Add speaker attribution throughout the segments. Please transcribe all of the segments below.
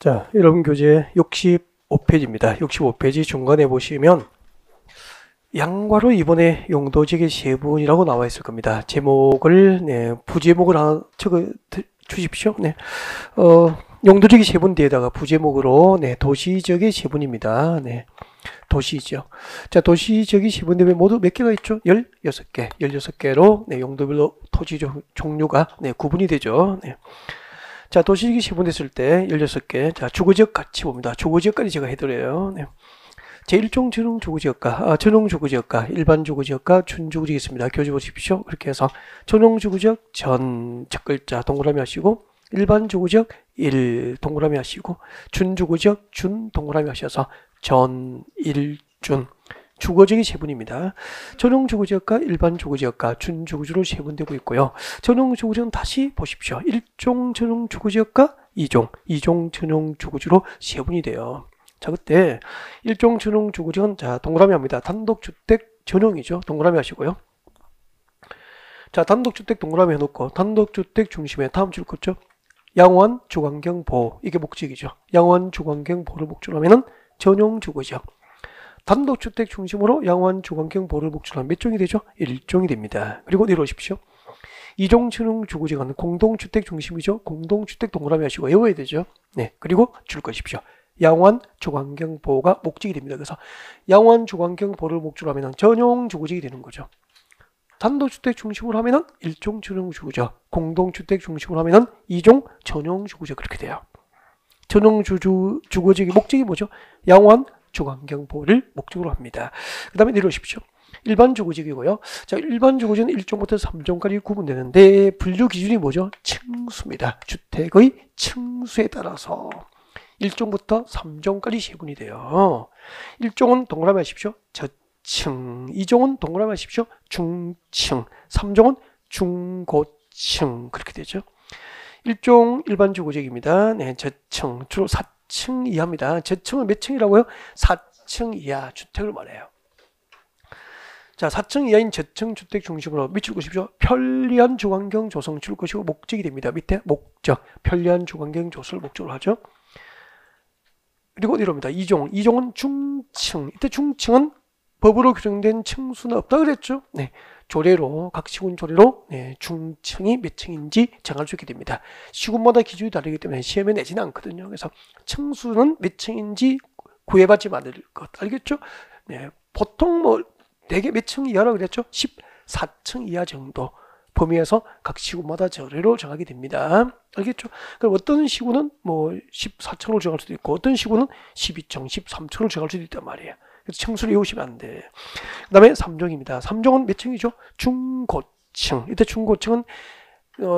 Speaker 1: 자, 여러분 교재 65페이지입니다. 65페이지 중간에 보시면 양괄호 이번에 용도지기 세분이라고 나와 있을 겁니다. 제목을 부제목을 하나 적어 주십시오. 용도지기 세분 뒤에다가 부제목으로 도시적의 세분입니다. 도시죠. 자, 도시적의 세분 되면 모두 몇 개가 있죠? 16개. 16개로 용도별로 토지 종류가 구분이 되죠. 자, 도시지기 세분됐을 때 16개. 자, 주거지역 같이 봅니다. 주거지역까지 제가 해드려요. 제1종 전용 주거지역과 전용 주거지역과 일반 주거지역과 준주거지역 있습니다. 교재 보십시오. 그렇게 해서 전용 주거지역 전 첫 글자 동그라미 하시고 일반 주거지역 1 동그라미 하시고 준주거지역 준 동그라미 하셔서 전, 일, 준 주거지역이 세분입니다. 전용 주거지역과 일반 주거지역과 준주거지역으로 세분되고 있고요. 전용 주거지역은 다시 보십시오. 1종 전용 주거지역과 2종 전용 주거지역으로 세분이 돼요. 자, 그때 1종 전용 주거지역은 자, 동그라미 합니다. 단독주택 전용이죠. 동그라미 하시고요. 자, 단독주택 동그라미 해놓고 단독주택 중심에 다음 줄 것죠. 양호한 주거환경 보호, 이게 목적이죠. 양호한 주거환경 보호를 목적으로 하면은 전용 주거지역. 단독주택 중심으로 양호한 주거환경 보호를 목적으로 하면 몇 종이 되죠? 1종이 됩니다. 그리고 내려오십시오. 2종 전용 주거지역은 공동주택 중심이죠. 공동주택 동그라미 하시고 외워야 되죠. 그리고 줄 것이십시오. 양호한 주거환경 보호가 목적이 됩니다. 그래서 양호한 주거환경 보호를 목적으로 하면 전용 주거지역이 되는 거죠. 단독주택 중심으로 하면은 1종 전용 주거지역, 공동주택 중심으로 하면은 2종 전용 주거지역 그렇게 돼요. 전용 주거지역의 목적이 뭐죠? 양호한 주거환경 보호를 목적으로 합니다. 그 다음에 내려오십시오. 일반 주거지역이고요. 자, 일반 주거지역은 1종부터 3종까지 구분되는데 분류 기준이 뭐죠? 층수입니다. 주택의 층수에 따라서 1종부터 3종까지 세분이 돼요. 1종은 동그라미 하십시오. 저층. 2종은 동그라미 하십시오. 중층. 3종은 중고층. 그렇게 되죠. 1종 일반 주거지역입니다. 저층. 주로 4층 이하입니다. 저층은 몇 층이라고요? 4층 이하 주택을 말해요. 자, 4층 이하인 저층 주택 중심으로 밑줄 것이죠. 편리한 주거환경 조성 줄 것이고 목적이 됩니다. 밑에 목적. 편리한 주거환경 조성을 목적으로 하죠. 그리고 이럽니다. 2종은 중층. 이때 중층은 법으로 규정된 층수는 없다 그랬죠. 조례로, 각 시군 조례로 중층이 몇 층인지 정할 수 있게 됩니다. 시군마다 기준이 다르기 때문에 시험에 내지는 않거든요. 그래서 층수는 몇 층인지 구애받지 않을 것. 알겠죠? 보통 뭐 대개 몇 층 이하라고 그랬죠? 14층 이하 정도 범위에서 각 시군마다 조례로 정하게 됩니다. 알겠죠? 그럼 어떤 시군은 뭐 14층으로 정할 수도 있고 어떤 시군은 12층, 13층으로 정할 수도 있단 말이에요. 그래서 층수를 외우시면 안 돼. 그 다음에 3종입니다. 3종은 몇 층이죠? 중고층. 이때 중고층은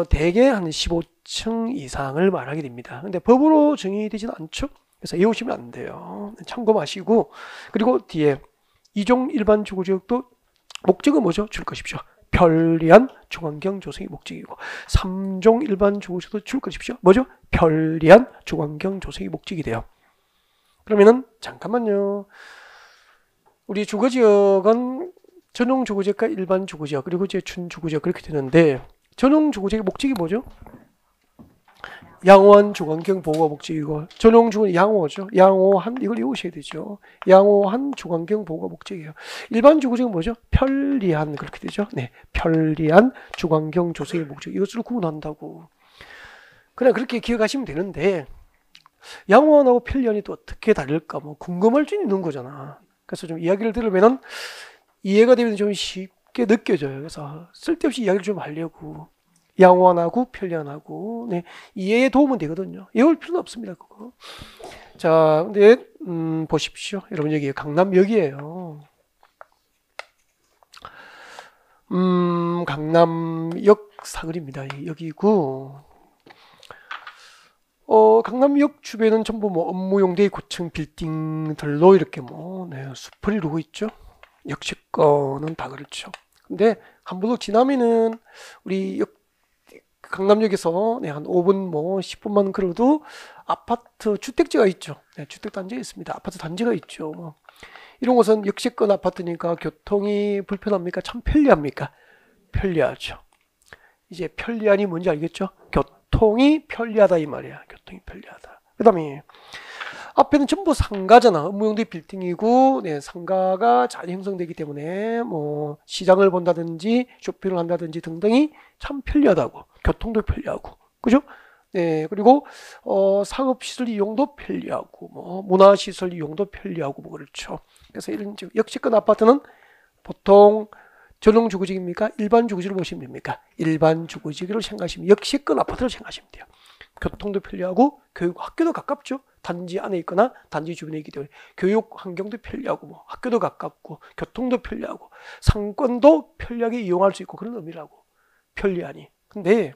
Speaker 1: 대개 한 15층 이상을 말하게 됩니다. 근데 법으로 정의되지는 않죠? 그래서 외우시면 안 돼요. 참고 마시고. 그리고 뒤에 2종 일반 주거지역도 목적은 뭐죠? 줄 것이십시오. 편리한 주거환경 조성이 목적이고 3종 일반 주거지역도 줄 것이십시오. 뭐죠? 편리한 주거환경 조성이 목적이 돼요. 그러면은 잠깐만요. 우리 주거지역은 전용 주거지역과 일반 주거지역 그리고 이제 준주거지역 그렇게 되는데 전용 주거지역의 목적이 뭐죠? 양호한 주거환경 보호가 목적이고 전용 주거는 양호죠. 양호한 이걸 외우셔야 되죠. 양호한 주거환경 보호가 목적이에요. 일반 주거지역은 뭐죠? 편리한 그렇게 되죠. 편리한 주거환경 조성의 목적 이것으로 구분한다고. 그냥 그렇게 기억하시면 되는데 양호한하고 편리한이 또 어떻게 다를까 뭐 궁금할 수 있는 거잖아. 그래서 좀 이야기를 들으면은 이해가 되면 좀 쉽게 느껴져요. 그래서 쓸데없이 이야기를 좀 하려고. 양호한하고 편리한하고 이해에 도움은 되거든요. 외울 필요는 없습니다. 그거. 자, 근데 보십시오. 여러분 여기 강남역이에요. 강남역 사거리입니다. 여기고 강남역 주변은 전부 뭐 업무용대 고층 빌딩들로 이렇게 뭐 숲을 이루고 있죠. 역세권은 다 그렇죠. 근데 한 블록 지나면은 우리 강남역에서 한 5분 뭐 10분만 걸어도 아파트 주택지가 있죠. 주택 단지가 있습니다. 아파트 단지가 있죠. 뭐 이런 곳은 역세권 아파트니까 교통이 불편합니까? 참 편리합니까? 편리하죠. 이제 편리한이 뭔지 알겠죠? 교통이 편리하다 이 말이야. 교통이 편리하다. 그 다음에 앞에는 전부 상가잖아. 업무용도의 빌딩이고, 네, 상가가 잘 형성되기 때문에 뭐 시장을 본다든지 쇼핑을 한다든지 등등이 참 편리하다고. 교통도 편리하고, 그죠? 네, 그리고 상업시설 이용도 편리하고, 뭐 문화시설 이용도 편리하고, 뭐 그렇죠. 그래서 이런 역세권 아파트는 보통 전용 주거지입니까? 일반 주거지로 보시면 됩니까? 일반 주거지로 생각하시면 역세권 아파트로 생각하시면 돼요. 교통도 편리하고 교육 학교도 가깝죠. 단지 안에 있거나 단지 주변에 있기 때문에 교육 환경도 편리하고 뭐 학교도 가깝고 교통도 편리하고 상권도 편리하게 이용할 수 있고 그런 의미라고. 편리하니. 근데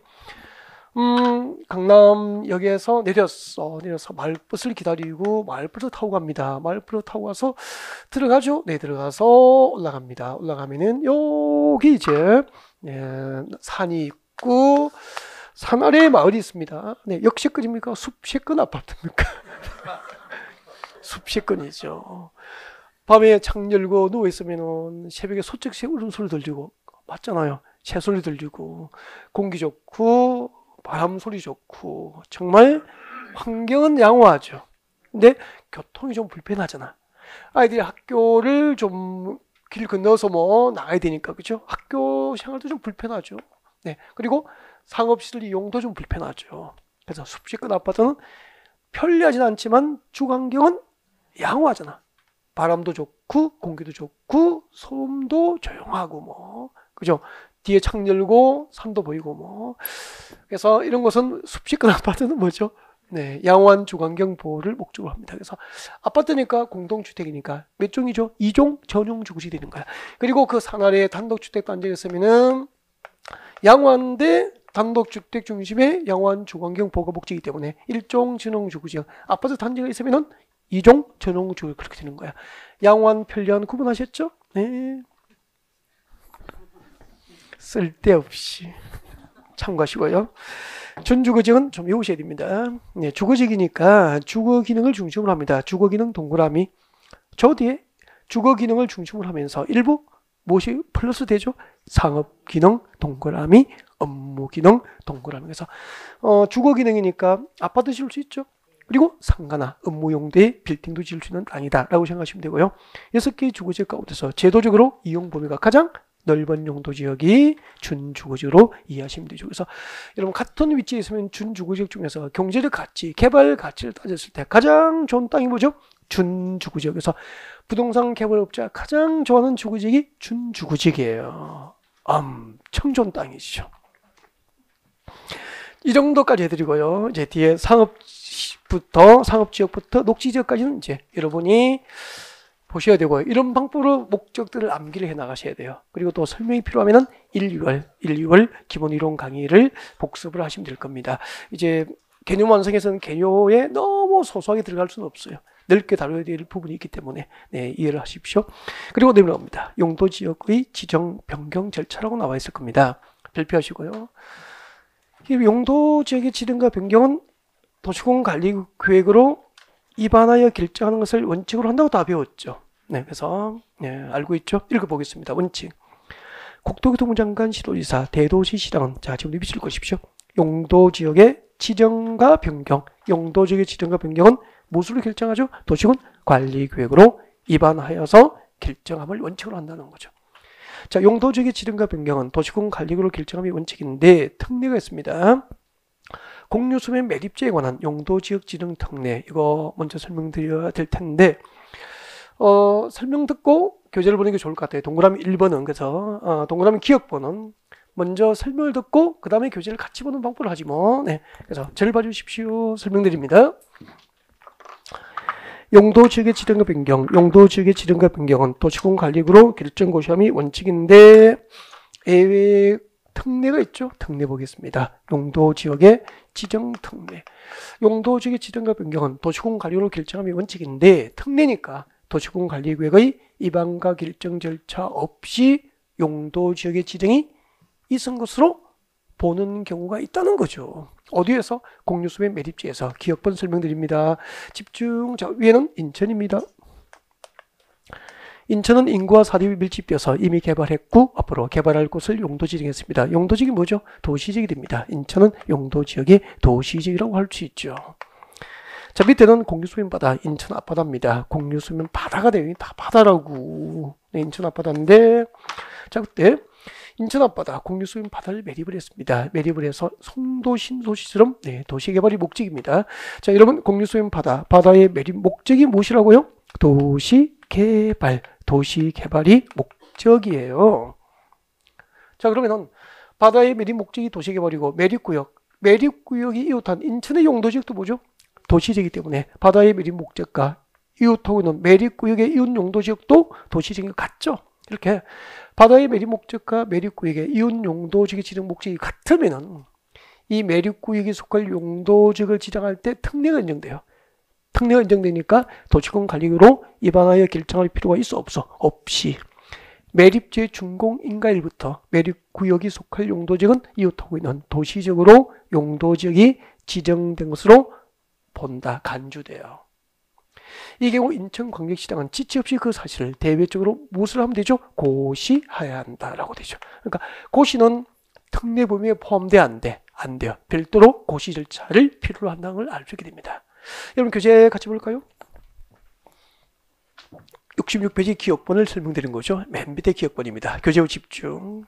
Speaker 1: 강남역에서 내려서 마을버스를 기다리고 마을버스 타고 갑니다. 마을버스 타고 가서 들어가죠. 네, 들어가서 올라갑니다. 올라가면은 여기 이제 산이 있고 산 아래에 마을이 있습니다. 네, 역세권입니까? 숲세권 아파트입니까? 숲세권이죠. 밤에 창 열고 누워 있으면은 새벽에 소쩍새 울음소리 들리고 맞잖아요. 새소리 들리고 공기 좋고 바람 소리 좋고 정말 환경은 양호하죠. 근데 교통이 좀 불편하잖아. 아이들이 학교를 좀 길 건너서 뭐 나가야 되니까 그죠? 학교 생활도 좀 불편하죠. 네, 그리고 상업시설 이용도 좀 불편하죠. 그래서 숲세권 아파트는 편리하진 않지만 주거환경은 양호하잖아. 바람도 좋고 공기도 좋고 소음도 조용하고 뭐 그죠? 뒤에 창 열고 산도 보이고 뭐 그래서 이런 것은 숲세권 아파트는 뭐죠? 네, 양호한 주거환경 보호를 목적으로 합니다. 그래서 아파트니까 공동주택이니까 몇 종이죠? 2종 전용 주거지 되는 거야. 그리고 그 산 아래에 단독주택 단지가 있으면은 양호한데 단독주택 중심의 양호한 주거환경 보호가 목적이기 때문에 1종 전용 주거지. 아파트 단지가 있으면은 2종 전용 주거 그렇게 되는 거야. 양호한 편리한 구분하셨죠? 네. 쓸데없이 참고하시고요. 준주거지역은 좀 외우셔야 됩니다. 네, 주거지역이니까 주거 기능을 중심으로 합니다. 주거 기능 동그라미. 저 뒤에 주거 기능을 중심으로 하면서 일부 무엇이 플러스 되죠? 상업 기능 동그라미, 업무 기능 동그라미. 그래서 주거 기능이니까 아파트 지을 수 있죠. 그리고 상가나 업무 용도의 빌딩도 지을 수 있는 땅이다라고 생각하시면 되고요. 6개의 주거지역 가운데서 제도적으로 이용 범위가 가장 넓은 용도 지역이 준주거지역으로 이해하시면 되죠. 그래서 여러분 같은 위치에 있으면 준주거지역 중에서 경제적 가치, 개발 가치를 따졌을 때 가장 좋은 땅이 뭐죠? 준주거지역에서 부동산 개발업자가 가장 좋아하는 주거지역이 준주거지역이에요. 엄청 좋은 땅이죠. 이 정도까지 해드리고요. 이제 뒤에 상업지역부터 녹지지역까지는 이제 여러분이 보셔야 되고요. 이런 방법으로 목적들을 암기를 해 나가셔야 돼요. 그리고 또 설명이 필요하면은 1, 2월 기본 이론 강의를 복습을 하시면 될 겁니다. 이제 개념 완성에서는 개요에 너무 소소하게 들어갈 수는 없어요. 넓게 다뤄야 될 부분이 있기 때문에 네, 이해를 하십시오. 그리고 내려갑니다. 용도지역의 지정 변경 절차라고 나와 있을 겁니다. 별표하시고요. 용도지역의 지정과 변경은 도시공관리계획으로 입안하여 결정하는 것을 원칙으로 한다고 다 배웠죠. 네, 그래서 알고 있죠? 읽어보겠습니다. 원칙. 국토교통부 장관 시도지사 대도시시장은 자 지금 비칠 것이십시오. 용도지역의 지정과 변경. 용도지역의 지정과 변경은 무엇으로 결정하죠? 도시군 관리계획으로 입안하여서 결정함을 원칙으로 한다는 거죠. 자, 용도지역의 지정과 변경은 도시군 관리계획으로 결정함이 원칙인데 특례가 있습니다. 공유수면 매립지에 관한 용도지역 지정 특례 이거 먼저 설명드려야 될 텐데 설명 듣고 교재를 보는 게 좋을 것 같아요. 동그라미 1번은 그래서 동그라미 기억번은 먼저 설명을 듣고 그 다음에 교재를 같이 보는 방법을 하지 뭐. 네, 그래서 저를 봐주십시오. 설명드립니다. 용도지역의 지정과 변경. 용도지역의 지정과 변경은 도시군 관리구로 결정 고시함이 원칙인데 예외 특례가 있죠. 특례 보겠습니다. 용도지역의 지정 특례. 용도지역의 지정과 변경은 도시군 관리구로 결정함이 원칙인데 특례니까 도시군 관리계획의 입안과 결정 절차 없이 용도지역의 지정이 있은 것으로 보는 경우가 있다는 거죠. 어디에서? 공유수면 매립지에서. 기억번 설명드립니다. 집중. 자, 위에는 인천입니다. 인천은 인구와 사립이 밀집되어서 이미 개발했고 앞으로 개발할 곳을 용도지정했습니다. 용도지역이 뭐죠? 도시지역이 됩니다. 인천은 용도지역의 도시지역이라고 할 수 있죠. 자, 밑에는 공유수면 바다, 인천 앞바다입니다. 공유수면 바다가 되니 다 바다라고. 네, 인천 앞바다인데, 자, 그때 인천 앞바다, 공유수면 바다를 매립을 했습니다. 매립을 해서 송도 신도시처럼 네, 도시개발이 목적입니다. 자, 여러분, 공유수면 바다, 바다의 매립 목적이 무엇이라고요? 도시개발, 도시개발이 목적이에요. 자, 그러면은 바다의 매립 목적이 도시개발이고 매립구역, 매립구역이 이웃한 인천의 용도지역도 뭐죠? 도시지역이기 때문에 바다의 매립 목적과 이웃하고 있는 매립구역의 이웃 용도지역도 도시지역이 같죠. 이렇게 바다의 매립 목적과 매립구역의 이웃 용도지역의 지정 목적이 같으면은 이 매립구역에 속할 용도지역을 지정할 때 특례가 인정돼요. 특례가 인정되니까 도시군 관리구로 위반하여 결정할 필요가 있어 없어? 없이 매립지의 준공인가일부터 매립구역이 속할 용도지역은 이웃하고 있는 도시지역으로 용도지역이 지정된 것으로 본다. 간주돼요. 이 경우 인천광역시장은 지체 없이 그 사실을 대외적으로 무엇을 하면 되죠? 고시해야 한다라고 되죠. 그러니까 고시는 특례 범위에 포함돼 안 돼? 안 돼요. 별도로 고시 절차를 필요로 한다는 걸 알 수 있게 됩니다. 여러분 교재 같이 볼까요? 66페이지 기억번을 설명드린 거죠. 맨 밑에 기억번입니다. 교재의 집중.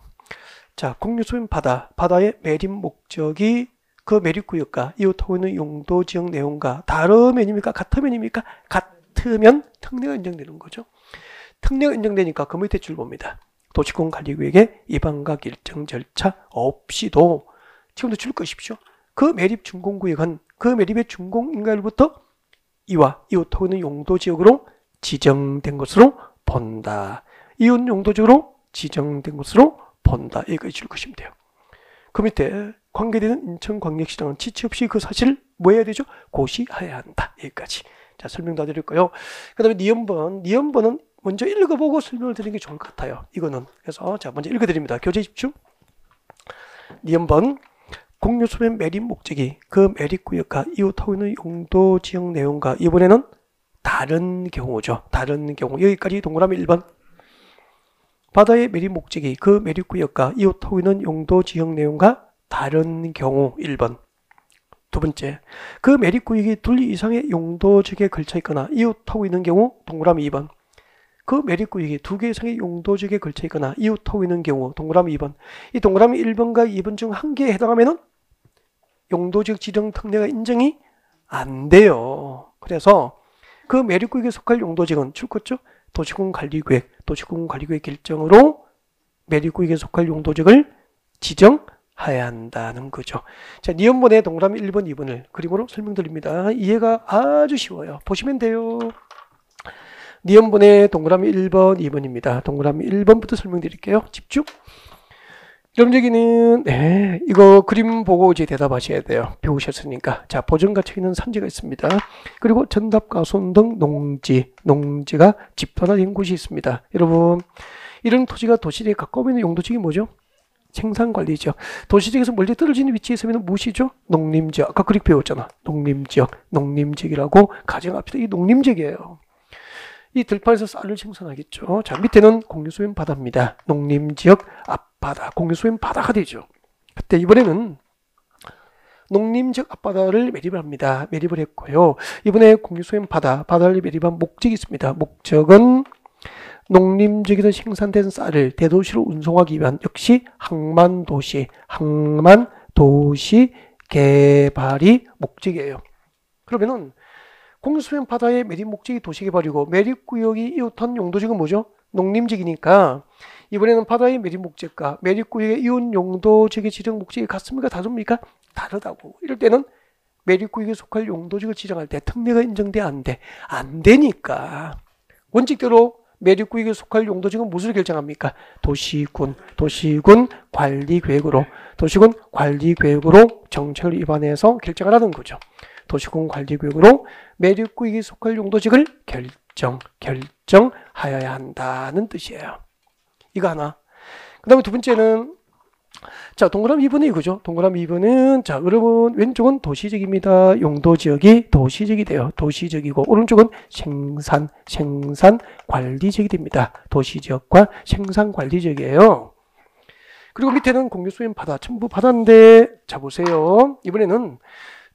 Speaker 1: 자, 공유수면 바다, 바다의 매립 목적이 그 매립구역과 이웃하고 있는 용도지역 내용과 다르면입니까? 같으면입니까? 같으면 특례가 인정되는 거죠. 특례가 인정되니까 그 밑에 줄 봅니다. 도시군 관리구역의 위반과 결정 절차 없이도 지금도 줄 것이죠. 그 매립 준공구역은 그 매립의 준공인가일부터 이와 이웃하고 있는 용도지역으로 지정된 것으로 본다. 이웃 용도지역으로 지정된 것으로 본다. 여기까지 줄 것이면 돼요. 그 밑에 관계되는 인천광역시장은 지체 없이 그 사실을 뭐 해야 되죠? 고시해야 한다. 여기까지. 자, 설명 다 드렸고요. 그 다음에 니은번은 먼저 읽어보고 설명을 드리는 게 좋을 것 같아요. 이거는. 그래서 자, 먼저 읽어드립니다. 교재 집중. 니은번. 공유수면 매립 목적이 그 매립구역과 이웃하고 있는 용도지역 내용과 이번에는 다른 경우죠. 다른 경우. 여기까지 동그라미 1번. 바다의 매립 목적이 그 매립구역과 이웃하고 있는 용도지역 내용과 다른 경우 1번. 두 번째, 그 매립구역이 둘 이상의 용도지역에 걸쳐 있거나 이웃하고 있는 경우 동그라미 2번. 그 매립구역이 두 개 이상의 용도지역에 걸쳐 있거나 이웃하고 있는 경우 동그라미 2번. 이 동그라미 1번과 2번 중 한 개에 해당하면은 용도지역 지정 특례가 인정이 안 돼요. 그래서 그 매립구역에 속할 용도지역은 출구죠. 도시군 관리구역, 도시군 관리구역 결정으로 매립구역에 속할 용도지역을 지정해야 한다는 거죠. 자, 니은번의 동그라미 1번, 2번을 그림으로 설명드립니다. 이해가 아주 쉬워요. 보시면 돼요. 니은번의 동그라미 1번, 2번입니다. 동그라미 1번부터 설명드릴게요. 집중. 여러분 여기는 이거 그림 보고 이제 대답하셔야 돼요. 배우셨으니까. 자, 보전 갇혀 있는 산지가 있습니다. 그리고 전답가손 등 농지가 집단화된 곳이 있습니다. 여러분, 이런 토지가 도시지역에 가까우면 있는 용도지역이 뭐죠? 생산관리지역. 도시지역에서 멀리 떨어지는 위치에 있으면 무엇이죠? 농림지역. 아까 그렇게 배웠잖아. 농림지역이라고 가정합시다. 이 농림지역이에요. 이 들판에서 쌀을 생산하겠죠. 자, 밑에는 공유수면 바다입니다. 농림지역 앞바다, 공유수면 바다가 되죠. 그때 이번에는 농림지역 앞바다를 매립을 합니다. 매립을 했고요. 이번에 공유수면 바다를 매립한 목적이 있습니다. 목적은 농림지역에서 생산된 쌀을 대도시로 운송하기 위한 역시 항만도시 개발이 목적이에요. 그러면은 공유수면 바다의 매립 목적이 도시개발이고 매립구역이 이웃한 용도지역은 뭐죠? 농림지역이니까 이번에는 바다의 매립 목적과 매립구역의 이웃 용도지역의 지정 목적이 같습니까? 다릅니까? 다르다고. 이럴 때는 매립구역에 속할 용도지역을 지정할 때 특례가 인정돼? 안 돼? 안 되니까 원칙대로 매립구역에 속할 용도지역은 무엇을 결정합니까? 도시군 관리계획으로 정책을 위반해서 결정하라는 거죠. 도시군 관리구역으로 매립구역에 속할 용도지역을 결정하여야 한다는 뜻이에요. 이거 하나. 그 다음에 두 번째는 자, 동그라미 2번은 이거죠. 동그라미 2번은 자, 여러분 왼쪽은 도시지역입니다. 용도지역이 도시지역이 돼요. 도시지역이고 오른쪽은 생산관리지역이 됩니다. 도시지역과 생산관리지역이에요. 그리고 밑에는 공유수면 바다, 전부 바다인데 자 보세요. 이번에는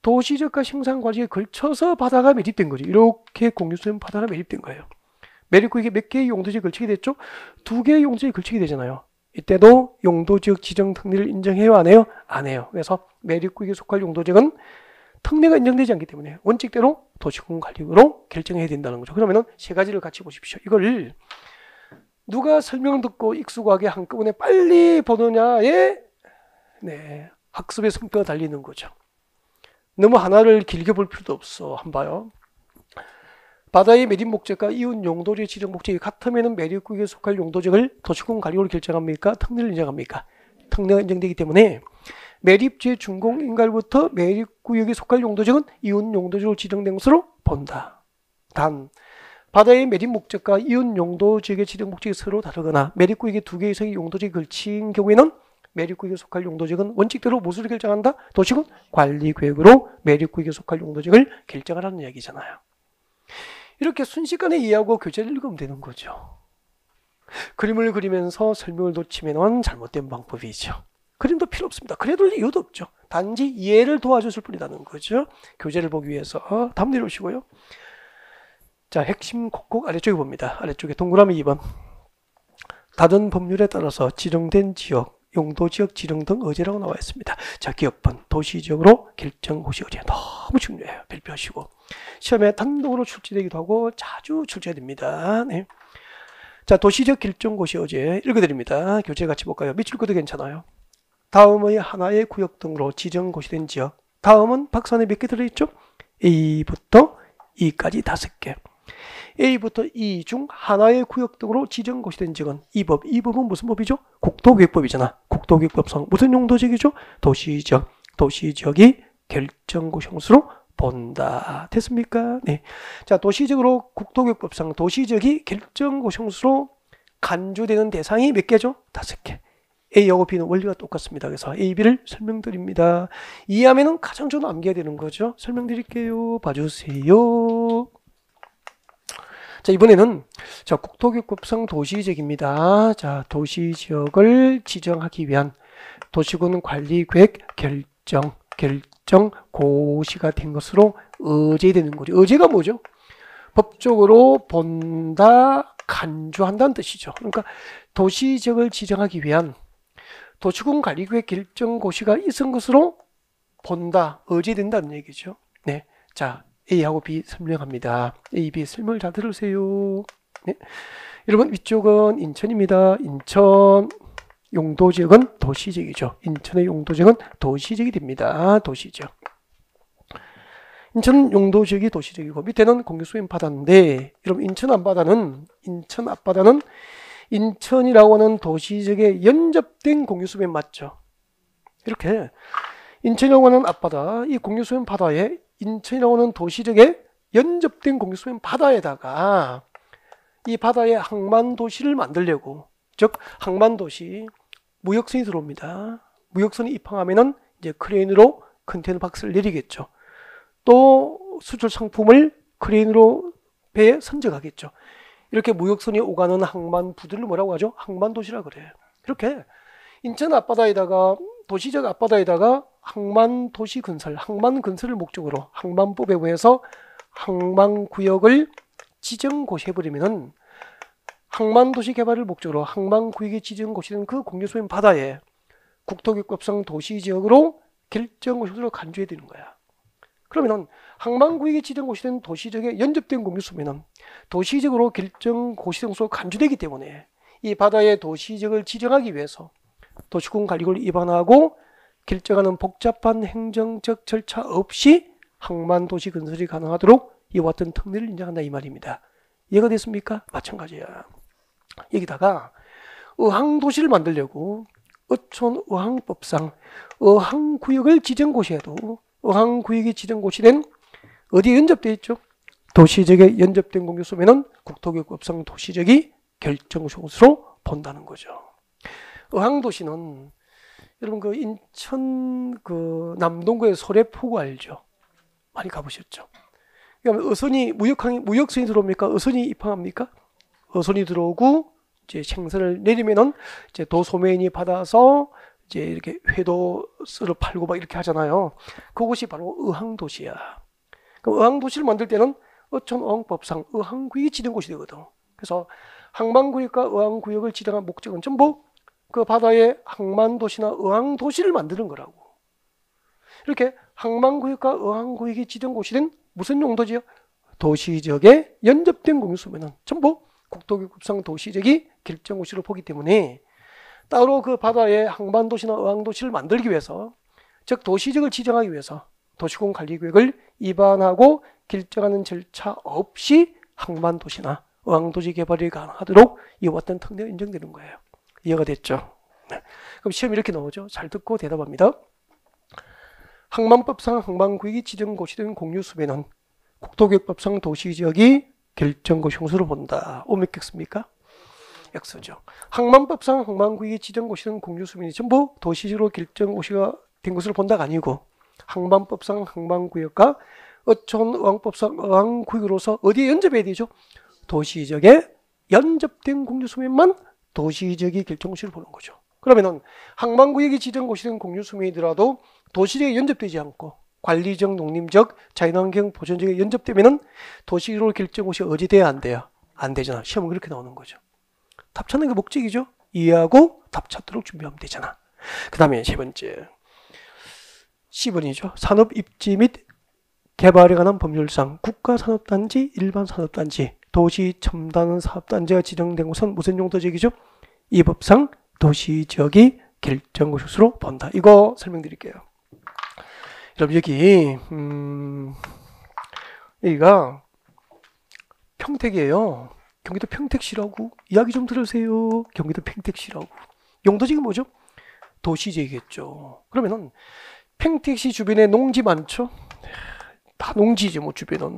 Speaker 1: 도시적과 생산과제에 걸쳐서 바다가 매립된 거죠. 이렇게 공유소유는 바다가 매립된 거예요. 매립구역에 몇 개의 용도지에 걸치게 됐죠? 2개의 용도지에 걸치게 되잖아요. 이때도 용도지역 지정 특례를 인정해요? 안 해요? 안 해요. 그래서 매립구역에 속할 용도지역은 특례가 인정되지 않기 때문에 원칙대로 도시공원관리구역으로 결정해야 된다는 거죠. 그러면은 세 가지를 같이 보십시오. 이걸 누가 설명 듣고 익숙하게 한꺼번에 빨리 보느냐에 학습의 성과가 달리는 거죠. 너무 하나를 길게 볼 필요도 없어. 한번 봐요. 바다의 매립 목적과 이웃 용도지의 지정 목적이 같으면 매립구역에 속할 용도지역을 도시공원 관리구역으로 결정합니까? 특례를 인정합니까? 특례가 인정되기 때문에 매립지의 준공 인가로부터 매립구역에 속할 용도지역은 이웃 용도지역으로 지정된 것으로 본다. 단 바다의 매립 목적과 이웃 용도지역의 지정 목적이 서로 다르거나 매립구역에 2개 이상의 용도지역이 걸친 경우에는 매립구역에 속할 용도지역은 원칙대로 무엇으로 결정한다? 도시군 관리구역으로 매립구역에 속할 용도지역을 결정하라는 이야기잖아요. 이렇게 순식간에 이해하고 교재를 읽으면 되는 거죠. 그림을 그리면서 설명을 놓치면 잘못된 방법이죠. 그림도 필요 없습니다. 그래도 이유도 없죠. 단지 이해를 도와줬을 뿐이라는 거죠. 교재를 보기 위해서 다음 내려오시고요. 자, 핵심 콕콕 아래쪽에 봅니다. 아래쪽에 동그라미 2번. 다른 법률에 따라서 지정된 지역, 용도지역 지정 등 의제라고 나와 있습니다. 자, 기업번 도시지역으로 결정 고시 의제 너무 중요해요. 발표하시고 시험에 단독으로 출제되기도 하고 자주 출제됩니다. 네. 자, 도시지역 결정 고시 의제 읽어드립니다. 교재 같이 볼까요? 밑줄 것도 괜찮아요. 다음의 하나의 구역 등으로 지정 고시된 지역. 다음은 박스 안에 몇 개 들어있죠? A부터 E까지 5개. A부터 E 중 하나의 구역 등으로 지정 고시된 지역은 이 법은 무슨 법이죠? 국토기획법이잖아. 국토기획법상 무슨 용도지역이죠? 도시지역. 도시지역이 결정고시형수로 본다. 됐습니까? 네. 자, 도시지역으로 국토기획법상 도시지역이 결정고시형수로 간주되는 대상이 몇 개죠? 5개. A하고 B는 원리가 똑같습니다. 그래서 A, B를 설명드립니다. 이해하면은 가장 좀 암기해야 되는 거죠. 설명드릴게요. 봐주세요. 자, 이번에는 자, 국토기획법상 도시지역입니다. 자, 도시지역을 지정하기 위한 도시군 관리계획 결정 고시가 된 것으로 의제되는 거죠. 의제가 뭐죠? 법적으로 본다, 간주한다는 뜻이죠. 그러니까 도시지역을 지정하기 위한 도시군 관리계획 결정 고시가 있은 것으로 본다, 의제된다는 얘기죠. 네, 자. A하고 B 설명합니다. A, B 설명을 잘 들으세요. 네. 여러분 위쪽은 인천입니다. 인천 용도지역은 도시지역이죠. 인천의 용도지역은 도시지역이 됩니다. 도시지역. 인천 용도지역이 도시지역이고 밑에는 공유수행 바다인데 여러분 인천 앞바다는 인천이라고 하는 도시지역에 연접된 공유수행 맞죠? 이렇게 인천이라고 하는 앞바다, 이 공유수행 바다에 인천이라고 하는 도시지역에 연접된 공유수면 바다에다가 이 바다에 항만도시를 만들려고, 즉 항만도시 무역선이 들어옵니다. 무역선이 입항하면은 이제 크레인으로 컨테이너 박스를 내리겠죠. 또 수출 상품을 크레인으로 배에 선적하겠죠. 이렇게 무역선이 오가는 항만부들을 뭐라고 하죠? 항만도시라 그래요. 이렇게 인천 앞바다에다가 도시적 앞바다에다가 항만도시 건설, 항만 건설을 목적으로 항만법에 의해서 항만구역을 지정고시해버리면은 항만도시 개발을 목적으로 항만구역이 지정고시된 그 공유소인 바다에 국토기획법상 도시지역으로 결정고시로 간주해야 되는 거야. 그러면은 항만구역이 지정고시된 도시지역에 연접된 공유소면은 도시지역으로 결정고시등으로 간주되기 때문에 이 바다의 도시지역을 지정하기 위해서 도시군관리구를 위반하고 결정하는 복잡한 행정적 절차 없이 항만도시 건설이 가능하도록 이와 같은 특례를 인정한다 이 말입니다. 이해가 됐습니까? 마찬가지야. 여기다가 어항도시를 만들려고 어촌 어항법상 어항구역을 지정고시해도 어항구역이 지정고시된 어디에 연접되어 있죠? 도시지역에 연접된 공유소면은 국토기획법상 도시지역이 결정고시로 본다는 거죠. 어항도시는 여러분 그 인천 그 남동구의 소래포구 알죠? 많이 가보셨죠? 그러니까 어선이 무역선이 들어옵니까? 어선이 입항합니까? 어선이 들어오고 이제 생선을 내리면은 이제 도소매인이 받아서 이제 이렇게 회도스를 팔고 막 이렇게 하잖아요. 그곳이 바로 의항도시야. 그럼 의항도시를 만들 때는 어촌어항법상 의항구역이 지정 곳이 되거든. 그래서 항만구역과 의항구역을 지정한 목적은 전부 그 바다에 항만도시나 의항도시를 만드는 거라고. 이렇게 항만구역과 의항구역이 지정 곳이 된 무슨 용도지요? 도시지역에 연접된 공유수면은 전부 국토교급상 도시지역이 결정고시로 보기 때문에 따로 그 바다에 항만도시나 의항도시를 만들기 위해서, 즉 도시지역을 지정하기 위해서 도시공관리계획을 위반하고 결정하는 절차 없이 항만도시나 의항도시 개발이 가능하도록 이와 같은 특례가 인정되는 거예요. 이해가 됐죠? 네. 그럼 시험 이렇게 나오죠. 잘 듣고 대답합니다. 항만법상 항만구역이 지정고시 된 공유수면은 국토교육법상 도시지역이 결정고시 형수로 본다. 오몇 겠습니까? X죠. 항만법상 항만구역이 지정고시 된 공유수면이 전부 도시지역으로 결정고시가 된 것으로 본다가 아니고, 항만법상 항만구역과 어촌의항법상 의항구역으로서 어디에 연접해야 되죠? 도시지역에 연접된 공유수면만 도시지역이 결정고시를 보는 거죠. 그러면은 항만구역이 지정고시 된 공유수면이더라도 도시지역에 연접되지 않고 관리적, 농림적, 자연환경 보존지역에 연접되면은 도시로 결정고시 어디 돼야 안 돼요? 안 되잖아. 시험은 그렇게 나오는 거죠. 답 찾는 게 목적이죠. 이해하고 답 찾도록 준비하면 되잖아. 그 다음에 세 번째 10번이죠. 산업 입지 및 개발에 관한 법률상 국가산업단지, 일반산업단지, 도시첨단사업단지가 지정된 곳은 무슨 용도지역이죠? 이 법상 도시지역이 결정고시로 본다. 이거 설명드릴게요. 여러분 여기가 평택이에요. 경기도 평택시라고. 이야기 좀 들으세요. 경기도 평택시라고. 용도지역이 뭐죠? 도시지역이겠죠. 그러면은 평택시 주변에 농지 많죠? 다 농지죠. 뭐 주변은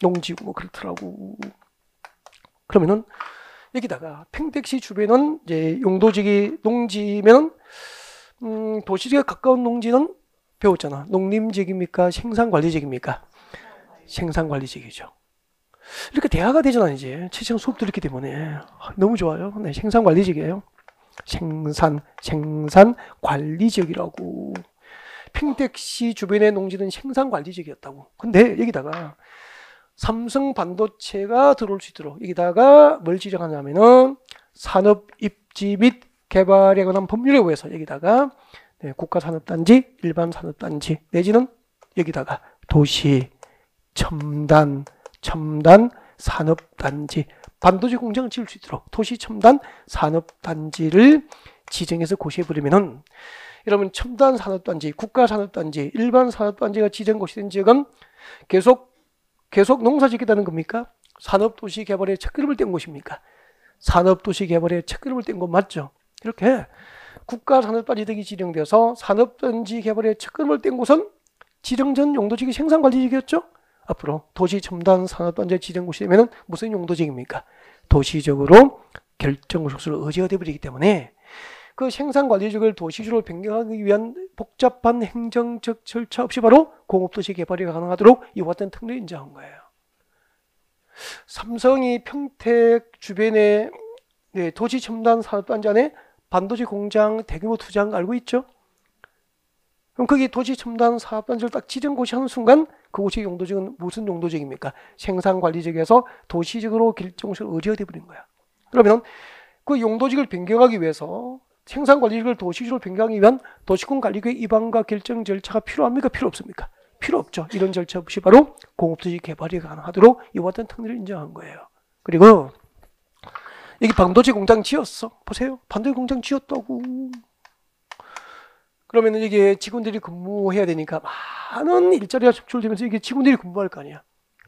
Speaker 1: 농지고 뭐 그렇더라고. 그러면은 여기다가 평택시 주변은 이제 용도지역이 농지면 도시지역에 가까운 농지는 배웠잖아. 농림지역입니까? 생산관리지역입니까? 생산관리지역이죠. 이렇게 대화가 되잖아. 이제 최시간 수업 들었기 때문에 너무 좋아요. 네, 생산관리지역이에요. 생산관리지역이라고. 평택시 주변의 농지는 생산관리지역이었다고. 근데 여기다가 삼성반도체가 들어올 수 있도록 여기다가 뭘 지정하냐면은 산업 입지 및 개발에 관한 법률에 의해서 여기다가 네, 국가산업단지, 일반산업단지 내지는 여기다가 도시, 첨단 산업단지, 반도체 공장을 지을 수 있도록 도시 첨단 산업단지를 지정해서 고시해버리면은, 여러분 첨단 산업단지, 국가산업단지, 일반산업단지가 지정고시 된 지역은 계속 농사짓겠다는 겁니까? 산업도시 개발에 첫걸음을 뗀 곳입니까? 산업도시 개발에 첫걸음을 뗀 곳 맞죠? 이렇게 국가산업단지등이 지정되어서 산업단지 개발에 첫걸음을 뗀 곳은 지정전 용도지역이 생산관리지역이었죠? 앞으로 도시첨단 산업단지 지정고시 되면 무슨 용도지역입니까? 도시적으로 결정고시로 의지가 되어버리기 때문에 그 생산관리지역을 도시주로 변경하기 위한 복잡한 행정적 절차 없이 바로 공업도시 개발이 가능하도록 이와 같은 특례를 인정한 거예요. 삼성이 평택 주변에 도시첨단 산업단지 안에 반도체 공장 대규모 투자한 거 알고 있죠? 그럼 거기 도시첨단 사업단지를 딱 지정고시하는 순간 그곳의 용도지역은 무슨 용도지역입니까? 생산관리지역에서 도시적으로 결정고시를 의지가 되어버린 거야. 그러면 그 용도지역을 변경하기 위해서 생산관리지역을 도시지역으로 변경하기 위한 도시군관리계획 위반과 결정 절차가 필요합니까? 필요 없습니까? 필요 없죠. 이런 절차 없이 바로 공업도시 개발이 가능하도록 이와 같은 특례를 인정한 거예요. 그리고 여기 반도체 공장 지었어. 보세요. 반도체 공장 지었다고. 그러면 이게 직원들이 근무해야 되니까 많은 일자리가 축출되면서 이게 직원들이 근무할 거 아니야.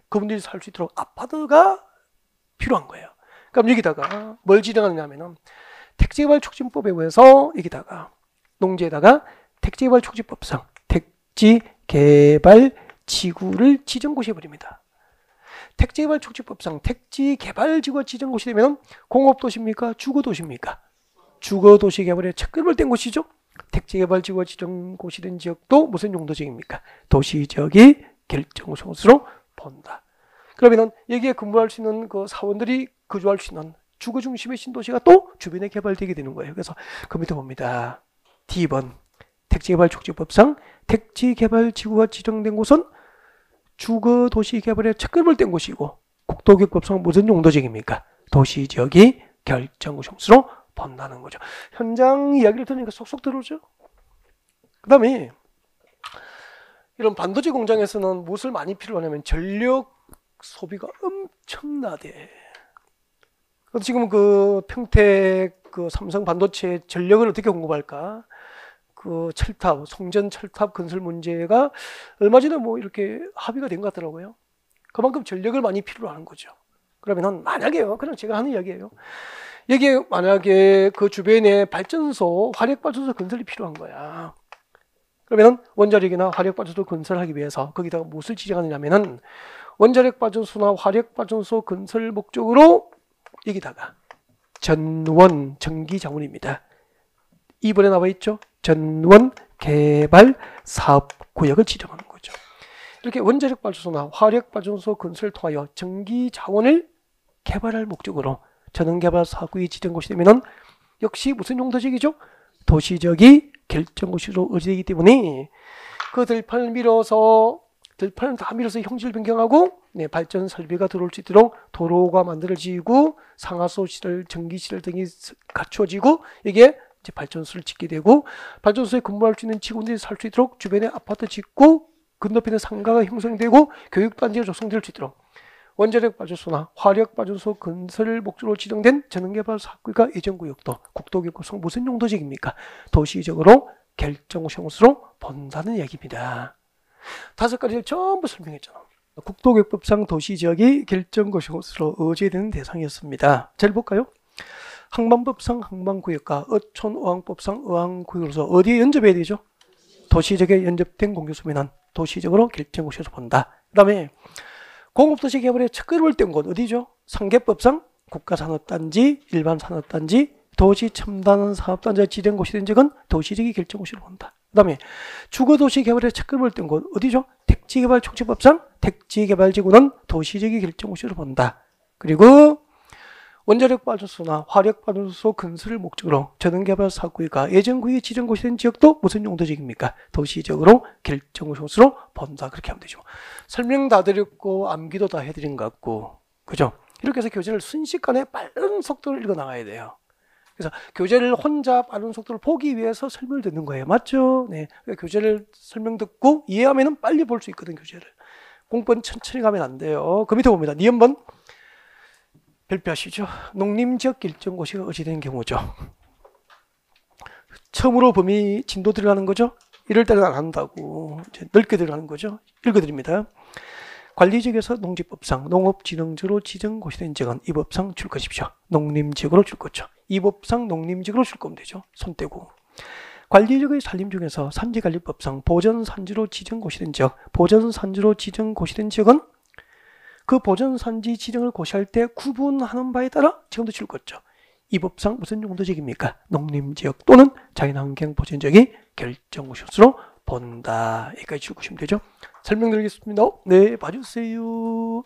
Speaker 1: 그분들이 살 수 있도록 아파트가 필요한 거예요. 그럼 여기다가 뭘 지정하느냐면은 택지개발 촉진법에 의해서 여기다가 농지에다가 택지개발 촉진법상 택지개발 지구를 지정고시해 버립니다. 택지개발 촉진법상 택지개발지구가 지정고시 되면 공업도시입니까? 주거도시입니까? 주거도시 개발에 첫걸음을 뗀 곳이죠. 택지개발지구가 지정고시된 지역도 무슨 용도지역입니까? 도시지역이 결정소수로 본다. 그러면은 여기에 근무할 수 있는 그 사원들이 거주할 수 있는 주거 중심의 신도시가 또 주변에 개발되게 되는 거예요. 그래서 그 밑에 봅니다. D번 택지개발촉진법상 택지개발지구가 지정된 곳은 주거도시개발의 첫걸음을 뗀 곳이고 국토교육법상 무슨 용도지역입니까? 도시지역이 결정구성수로 본다는 거죠. 현장 이야기를 들으니까 쏙쏙 들어오죠. 그 다음에 이런 반도체 공장에서는 무엇을 많이 필요로 하냐면 전력 소비가 엄청나대. 지금 그 평택 그 삼성 반도체 전력을 어떻게 공급할까? 그 철탑, 송전 철탑 건설 문제가 얼마 전에 뭐 이렇게 합의가 된 것 같더라고요. 그만큼 전력을 많이 필요로 하는 거죠. 그러면 만약에요, 그냥 제가 하는 이야기예요. 여기에 만약에 그 주변에 발전소, 화력발전소 건설이 필요한 거야. 그러면 원자력이나 화력발전소 건설하기 위해서 거기다가 무엇을 지정하느냐면은 원자력발전소나 화력발전소 건설 목적으로 여기다가 전원 전기자원입니다. 2번에 나와 있죠. 전원 개발 사업구역을 지정하는 거죠. 이렇게 원자력발전소나 화력발전소 건설을 통하여 전기자원을 개발할 목적으로 전원개발 사업구역이 지정된 곳이 되면은 역시 무슨 용도지역이죠? 도시지역이 결정구역으로 의지되기 때문에 그 들판을 다 밀어서 형질 변경하고 발전 설비가 들어올 수 있도록 도로가 만들어지고 상하수 시설, 전기 시설 등이 갖춰지고 이게 이제 발전소를 짓게 되고 발전소에 근무할 수 있는 직원들이 살 수 있도록 주변에 아파트 짓고 건너편에 상가가 형성되고 교육단지가 조성될 수 있도록 원자력 발전소나 화력 발전소 건설 목적으로 지정된 전원개발 사업구역과 예정구역도 국토교육법상 무슨 용도지역입니까? 도시적으로 결정구역으로 본다는 얘기입니다. 5가지를 전부 설명했잖아. 국토교육법상 도시지역이 결정구역으로 의제되는 대상이었습니다. 잘 볼까요? 항만법상 항만구역과 어촌어항법상 어항구역으로서 어디에 연접해야 되죠? 도시지역에 연접된 공유소면은 도시적으로 결정구역으로 본다. 그 다음에 공업도시 개발의 첫걸음을 뗀 곳 어디죠? 상계법상 국가산업단지, 일반산업단지, 도시첨단사업단지가 지정된 곳이 된 적은 도시적인 결정구역으로 본다. 그 다음에 주거도시 개발의 첫걸음을 뗀 곳 어디죠? 택지개발촉진법상 택지개발지구는 도시적인 결정구역으로 본다. 그리고 원자력발전소나 화력발전소 건설을 목적으로 전원개발 사업구역과 예정구역이 지정곳이 된 지역도 무슨 용도지역입니까? 도시적으로 결정구역으로 본다. 그렇게 하면 되죠. 설명 다 드렸고 암기도 다 해드린 것 같고, 그죠? 이렇게 해서 교재를 순식간에 빠른 속도로 읽어 나가야 돼요. 그래서 교재를 혼자 빠른 속도를 보기 위해서 설명을 듣는 거예요. 맞죠? 네. 교재를 설명 듣고 이해하면 빨리 볼 수 있거든, 교재를. 공부는 천천히 가면 안 돼요. 그 밑에 봅니다. 니은번 별표하시죠. 농림지역 결정고시가 의지되는 경우죠. 처음으로 범위 진도 들어가는 거죠. 이럴 때는 안 한다고 이제 넓게 들어가는 거죠. 읽어드립니다. 관리지역에서 농지법상 농업진흥지로 지정고시된 지역은 이 법상 줄 것이십시오. 농림지역으로 줄 거죠. 이 법상 농림지역으로 줄 거면 되죠. 손 떼고. 관리지역의 산림 중에서 산지관리법상 보전산지로 지정고시된 지역, 보전산지로 지정고시된 지역은 그 보전산지 지정을 고시할 때 구분하는 바에 따라 지금도 줄 거죠. 이 법상 무슨 용도지역입니까? 농림지역 또는 자연환경 보전지역이 결정구역으로 본다. 여기까지 줄구시면 되죠. 설명드리겠습니다. 네, 봐주세요.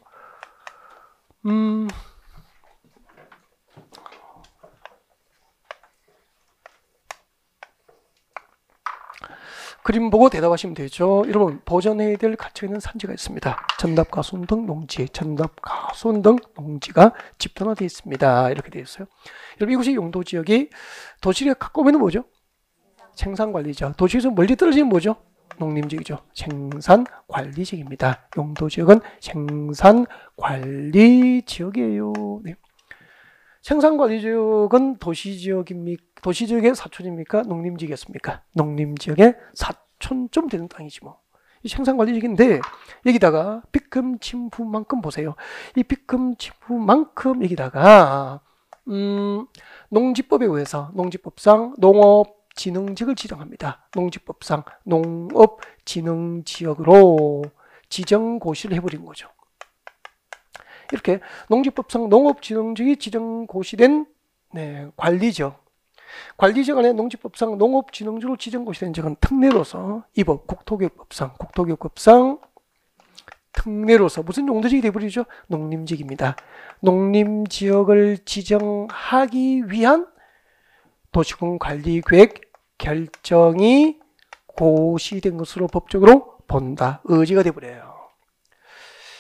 Speaker 1: 그림 보고 대답하시면 되죠. 여러분, 보전해야 될 가치가 있는 산지가 있습니다. 전답, 가손 등 농지, 전답, 가손 등 농지가 집단화되어 있습니다. 이렇게 되어 있어요. 여러분, 이곳이 용도지역이 도시를 가까우면 뭐죠? 생산관리지역. 도시에서 멀리 떨어지면 뭐죠? 농림지역이죠. 생산관리지역입니다. 용도지역은 생산관리지역이에요. 네. 생산관리지역은 도시지역입니까? 도시지역의 사촌입니까? 농림지역이었습니까? 농림지역의 사촌쯤 되는 땅이지 뭐. 이 생산관리지역인데 여기다가 빗금 침부만큼 보세요. 이 빗금 침부만큼 여기다가 농지법에 의해서 농지법상 농업진흥지역을 지정합니다. 농지법상 농업진흥지역으로 지정고시를 해버린 거죠. 이렇게 농지법상 농업진흥지역이 지정고시된 관리지역, 관리지역 안에 농지법상 농업진흥지로 지정고시된 지역은 특례로서 이 법 국토교육법상 특례로서 무슨 용도지역이 되어버리죠? 농림지역입니다. 농림지역을 지정하기 위한 도시군관리계획 결정이 고시된 것으로 법적으로 본다. 의지가 돼버려요.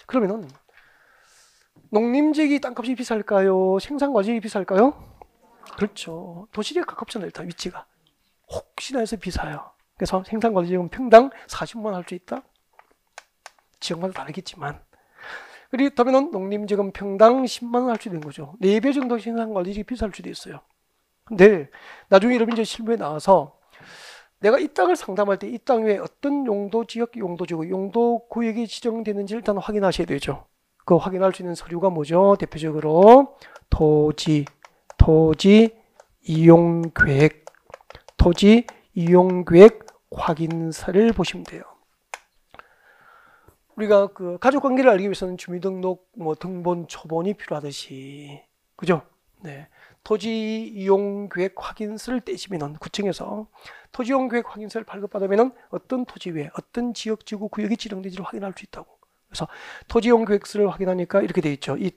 Speaker 1: 그러면은 농림지역이 땅값이 비쌀까요? 생산과지역이 비쌀까요? 그렇죠. 도시지역에 가깝잖아요. 일단 위치가. 혹시나 해서 비싸요. 그래서 생산과지역은 평당 40만 원 할 수 있다. 지역마다 다르겠지만. 그렇다면 농림지역은 평당 10만 원 할 수 있는 거죠. 4배 정도 생산과지역이 비쌀 수도 있어요. 근데 나중에 여러분 이제 실무에 나와서 내가 이 땅을 상담할 때 이 땅 위에 어떤 용도지역, 용도지구, 용도구역이 지정되는지 일단 확인하셔야 되죠. 그 확인할 수 있는 서류가 뭐죠? 대표적으로 토지 이용계획, 토지 이용계획 확인서를 보시면 돼요. 우리가 그 가족관계를 알기 위해서는 주민등록 뭐 등본, 초본이 필요하듯이, 그죠? 네. 토지 이용계획 확인서를 떼시면은 구청에서 토지 이용계획 확인서를 발급받으면은 어떤 토지 위에 어떤 지역, 지구, 구역이 지정된지를 확인할 수 있다고. 그래서 토지 이용계획서를 확인하니까 이렇게 돼 있죠. 이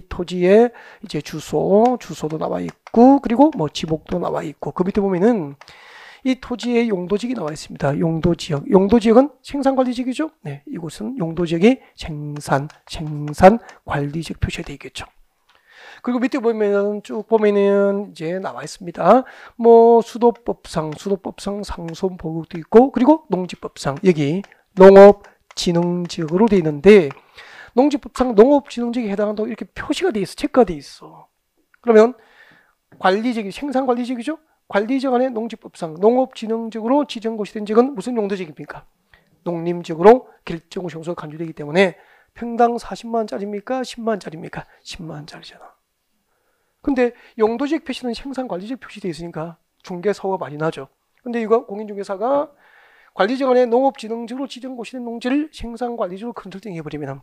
Speaker 1: 토지에 이제 주소도 나와 있고, 그리고 뭐 지목도 나와 있고, 그 밑에 보면은 이 토지의 용도지역이 나와 있습니다. 용도지역은 생산관리지역이죠. 네, 이곳은 용도지역이 생산관리지역 표시가 되어 있겠죠. 그리고 밑에 보면은 쭉 보면은 이제 나와 있습니다. 뭐 수도법상 상손보국도 있고, 그리고 농지법상 여기 농업진흥지역으로 되어 있는데, 농지법상 농업진흥지역에 해당한다고 이렇게 표시가 되어 있어, 체크가 되어 있어. 그러면 관리지역이 생산관리지역이죠. 관리지역 안에 농지법상 농업진흥지역으로 지정고시 된 지역은 무슨 용도지역입니까? 농림지역으로 결정고시 용소가 간주되기 때문에 평당 40만 원짜리입니까? 10만 원짜리입니까? 10만 원짜리잖아. 근데 용도지역 표시는 생산관리지역 표시되어 있으니까 중개사고가 많이 나죠. 근데 이거 공인중개사가 관리지역 안에 농업진흥지역으로 지정고시된 농지를 생산관리지역으로 컨설팅 해버리면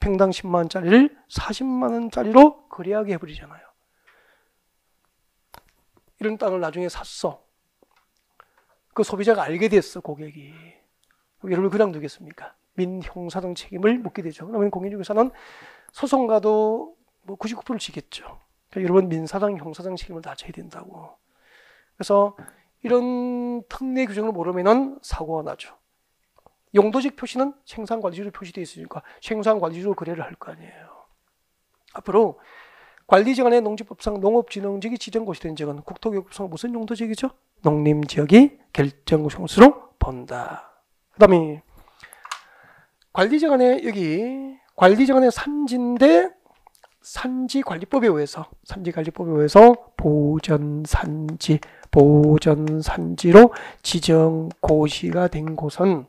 Speaker 1: 평당 10만 원짜리를 40만 원짜리로 거래하게 해버리잖아요. 이런 땅을 나중에 샀어. 그 소비자가 알게 됐어, 고객이. 여러분 그냥 두겠습니까? 민형사상 책임을 묻게 되죠. 그러면 공인중개사는 소송가도 뭐 99%를 지겠죠. 그러니까 여러분 민사상, 형사상 책임을 다 져야 된다고. 그래서 이런 특례 규정을 모르면은 사고가 나죠. 용도지역 표시는 생산관리지로 표시되어 있으니까 생산관리지로 거래를 할 거 아니에요. 앞으로 관리지역 안에 농지법상 농업진흥지역이 지정고시 된 지역은 국토교육법상 무슨 용도지역이죠? 농림지역이 결정고시로 본다. 그 다음에 관리지역 안에 여기 관리지역 안에 산지인데 산지관리법에 의해서 보전산지로 지정고시가 된 곳은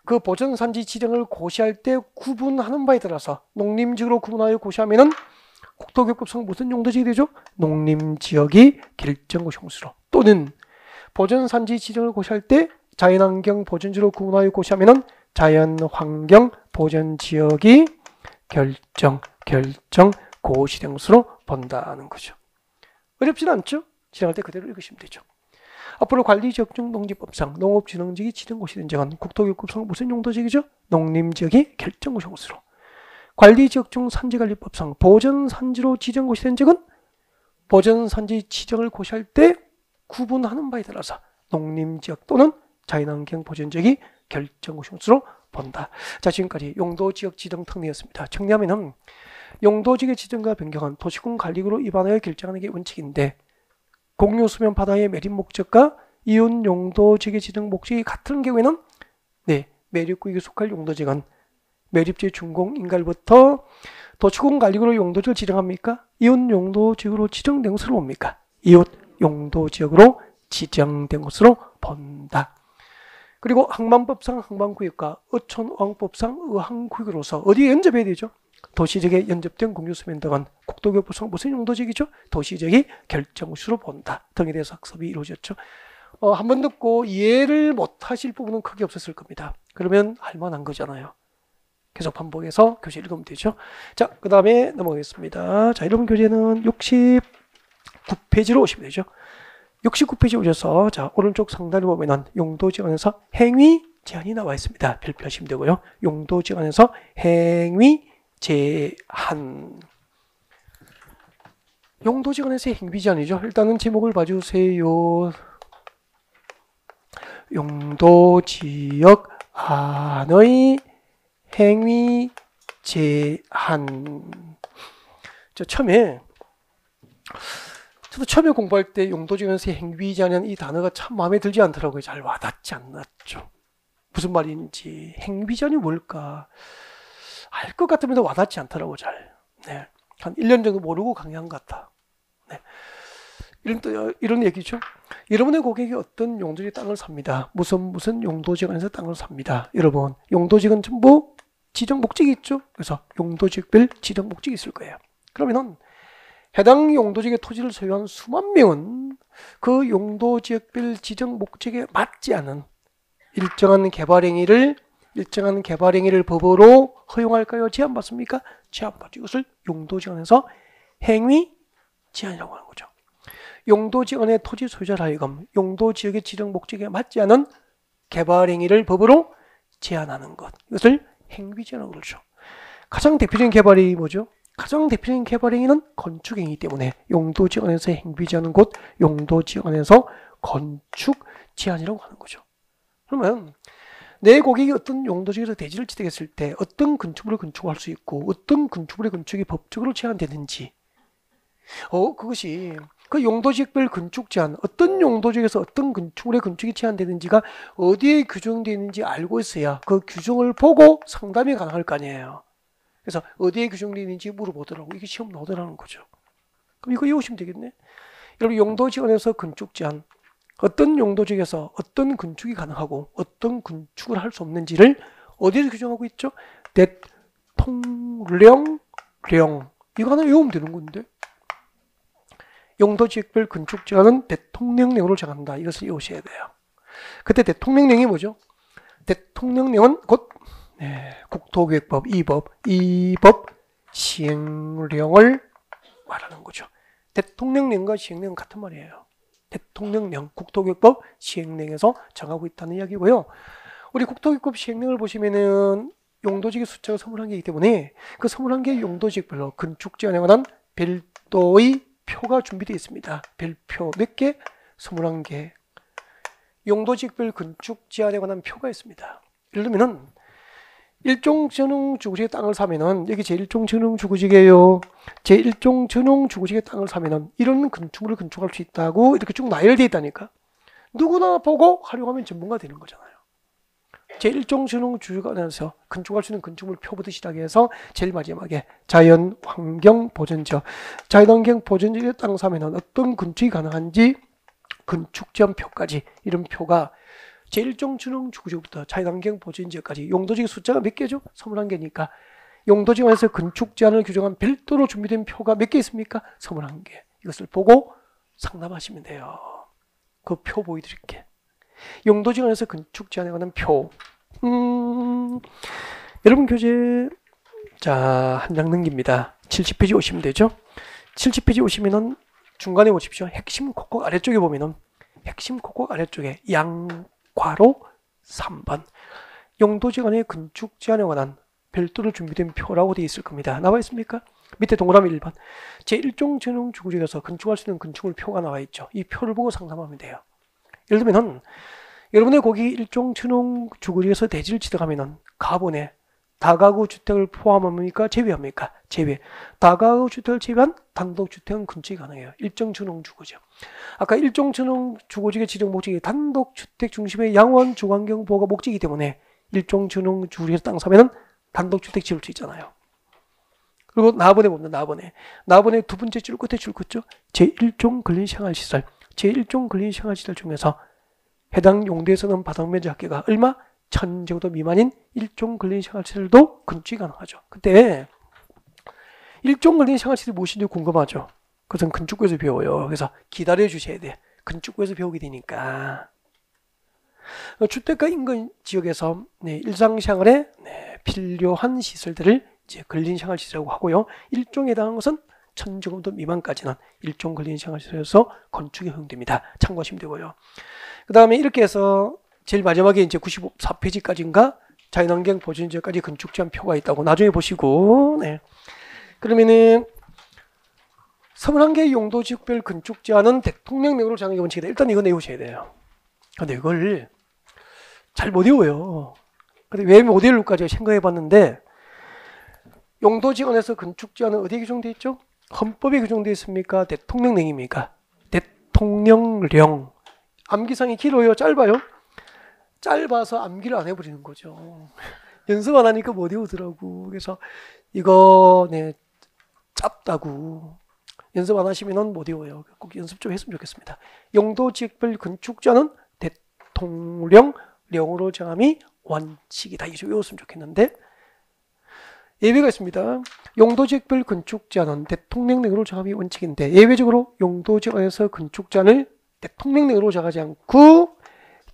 Speaker 1: 그 보전산지 지정을 고시할 때 구분하는 바에 따라서 농림지역으로 구분하여 고시하면은 국토교육법상 무슨 용도지역이 되죠? 농림지역이 결정고시 용수로, 또는 보전산지 지정을 고시할 때 자연환경 보전지로 구분하여 고시하면은 자연환경 보전지역이 결정 고시된 것으로 본다는 거죠. 어렵지는 않죠? 지정할 때 그대로 읽으시면 되죠. 앞으로 관리지역 중 농지법상 농업진흥지역이 지정고시 된 지역은 국토교육법상 무슨 용도지역이죠? 농림지역이 결정고시 용수로. 관리지역 중 산지관리법상 보전산지로 지정고시 된 지역은 보전산지 지정을 고시할 때 구분하는 바에 따라서 농림지역 또는 자연환경 보전지역이 결정고시 용수로 본다. 자, 지금까지 용도지역 지정 특례였습니다. 정리하면은 용도지역의 지정과 변경은 도시군 관리구로 위반하여 결정하는 게 원칙인데, 공유수면 바다의 매립 목적과 이웃 용도지역의 지정 목적이 같은 경우에는 매립구역에 속할 용도지역은 매립지 준공 인가일부터 도시군 관리구로 용도지역을 지정합니까? 이웃 용도지역으로 지정된 것으로 봅니까? 이웃 용도지역으로 지정된 것으로 본다. 그리고 항만법상 항만구역과 어촌어항법상 어항구역으로서 어디에 연접해야 되죠? 도시지역에 연접된 공유수면 등은 국토교육법상 무슨 용도지역이죠? 도시지역이 결정시로 본다 등에 대해서 학습이 이루어졌죠. 한 번 듣고 이해를 못하실 부분은 크게 없었을 겁니다. 그러면 할만한 거잖아요. 계속 반복해서 교재 읽으면 되죠. 자, 그 다음에 넘어가겠습니다. 자, 여러분 교재는 69페이지로 오시면 되죠. 69페이지 오셔서 자, 오른쪽 상단에 보면은 용도지역 안에서 행위 제한이 나와 있습니다. 별표하시면 되고요. 용도지역 안에서 행위 제한. 용도지역 안에서 행위 제한이죠. 일단은 제목을 봐주세요. 용도 지역 안의 행위 제한. 저도 처음에 공부할 때 용도 지역에서 행위 제한이라는 이 단어가 참 마음에 들지 않더라고요. 잘 와닿지 않았죠. 무슨 말인지, 행위 제한이 뭘까 알 것 같으면서 와닿지 않더라고 잘. 네. 한 1년 정도 모르고 강의한 것 같아. 네. 이런 얘기죠. 여러분의 고객이 어떤 용도지역 땅을 삽니다. 무슨 용도지역 안에서 땅을 삽니다. 여러분, 용도지역은 전부 지정 목적이 있죠. 그래서 용도지역별 지정 목적이 있을 거예요. 그러면은 해당 용도지역의 토지를 소유한 수만 명은 그 용도지역별 지정 목적에 맞지 않은 일정한 개발 행위를 법으로 허용할까요? 제한받습니까? 제한받죠. 이것을 용도지역 안에서 행위 제한이라고 하는 거죠. 용도지역 안의 토지 소유자를 하여금 용도지역의 지정 목적에 맞지 않은 개발 행위를 법으로 제한하는 것. 이것을 행위 제한이라고 그러죠. 가장 대표적인 개발이 뭐죠? 가장 대표적인 개발 행위는 건축 행위이기 때문에 용도지역 안에서 행위 제한은 곧 용도지역 안에서 건축 제한이라고 하는 거죠. 그러면 내 고객이 어떤 용도지역에서 대지를 취득했을 때 어떤 건축물을 건축할 수 있고 어떤 건축물의 건축이 법적으로 제한되는지, 그것이 그 용도지역별 건축 제한, 어떤 용도지역에서 어떤 건축물의 건축이 제한되는지가 어디에 규정되어 있는지 알고 있어야 그 규정을 보고 상담이 가능할 거 아니에요. 그래서 어디에 규정되어 있는지 물어보더라고. 이게 시험 나오더라는 거죠. 그럼 이거 외우시면 되겠네. 여러분, 용도지역 안에서 건축 제한, 어떤 용도지역에서 어떤 건축이 가능하고 어떤 건축을 할 수 없는지를 어디에서 규정하고 있죠? 대통령령. 이거 하나 외우면 되는 건데. 용도지역별 건축 제한은 대통령령으로 정한다. 이것을 외우셔야 돼요. 그때 대통령령이 뭐죠? 대통령령은 곧 국토기획법, 이 법 시행령을 말하는 거죠. 대통령령과 시행령은 같은 말이에요. 대통령령, 국토기획법 시행령에서 정하고 있다는 이야기고요. 우리 국토기획법 시행령을 보시면은 용도지역 숫자가 21개이기 때문에 그 21개의 용도지역별로 건축 제한에 관한 별도의 표가 준비되어 있습니다. 별표 몇 개? 21개. 용도지역별 건축 제한에 관한 표가 있습니다. 예를 들면은 일종전용 주거지의 땅을 사면은 여기 제1종 주거지예요. 제1종 주거지의 땅을 사면은 이런 건축물을 건축할 수 있다고 이렇게 쭉 나열되어 있다니까. 누구나 보고 활용하면 전문가 되는 거잖아요. 제1종 주거지에서 건축할 수 있는 건축물 표부터 시작해서 제일 마지막에 자연 환경 보전지역, 자연환경 보전지역의 땅 사면은 어떤 건축이 가능한지 건축 제한 표까지, 이런 표가 제1종 주거지역부터 자연환경 보전지역까지 용도지역 숫자가 몇 개죠? 21개니까 용도지역 안에서 건축 제한을 규정한 별도로 준비된 표가 몇 개 있습니까? 21개. 이것을 보고 상담하시면 돼요. 그 표 보여드릴게. 용도지역 안에서 건축 제한에 관한 표. 여러분 교재 한 장 넘깁니다. 70페이지 오시면 되죠? 70페이지 오시면은 중간에 보십시오. 핵심 콕콕 아래쪽에 보면은 핵심 콕콕 아래쪽에 양괄호 3번 용도지역 안의 건축 제한에 관한 별도로 준비된 표라고 되어 있을 겁니다. 나와 있습니까? 밑에 동그라미 1번 제1종 주거지역에서 건축할 수 있는 건축물 표가 나와 있죠. 이 표를 보고 상담하면 돼요. 예를 들면 여러분의 고객이 일종 주거지역에서 대지를 취득하면은 가본에 다가구 주택을 포함합니까? 제외합니까? 제외. 다가구 주택을 제외한 단독주택은 건축이 가능해요. 일정전용 주거지역. 아까 일정전용 주거지역의 지정 목적이 단독주택 중심의 양원 주거환경 보호가 목적이기 때문에 일정전용 주거지역에서 땅 사면은 단독주택 지을 수 있잖아요. 그리고 나번에 봅니다. 나번에 두 번째 줄 끝에 줄 거죠. 제1종 근린생활시설. 제1종 근린생활시설 중에서 해당 용도에서는 바닥면적 합계가 얼마? 1000제곱미터 미만인 일종 근린생활시설도 건축이 가능하죠. 그때 일종 근린생활시설이 무엇인지 궁금하죠. 그것은 건축부에서 배워요. 그래서 기다려 주셔야 돼. 건축부에서 배우게 되니까. 주택가 인근 지역에서 일상생활에 필요한 시설들을 이제 근린생활시설이라고 하고요. 일종에 해당하는 것은 1000제곱미터 미만까지는 일종 근린생활시설에서 건축이 허용됩니다. 참고하시면 되고요. 그 다음에 이렇게 해서 제일 마지막에 이제 94페이지까지인가 자연환경 보전지역까지 건축 제한 표가 있다고 나중에 보시고, 그러면은 21개 용도지역별 건축 제한은 대통령령으로 정하는 게 원칙이다. 일단 이거 내우셔야 돼요. 근데 이걸 잘 못 외워요. 근데 왜 못 외울까 제가 생각해 봤는데, 용도지원에서 건축제한은 어디에 규정되어 있죠? 헌법에 규정되어 있습니까? 대통령령입니까? 대통령령. 암기상이 길어요? 짧아요? 짧아서 암기를 안 해버리는 거죠. 연습 안 하니까 못 외우더라고. 그래서 이거 네 짧다고 연습 안 하시면 못 외워요. 꼭 연습 좀 했으면 좋겠습니다. 용도지역별 건축제한은 대통령령으로 정함이 원칙이다. 이거 외웠으면 좋겠는데, 예외가 있습니다. 용도지역별 건축제한은 대통령령으로 정함이 원칙인데, 예외적으로 용도지역에서 건축제한을 대통령령으로 정하지 않고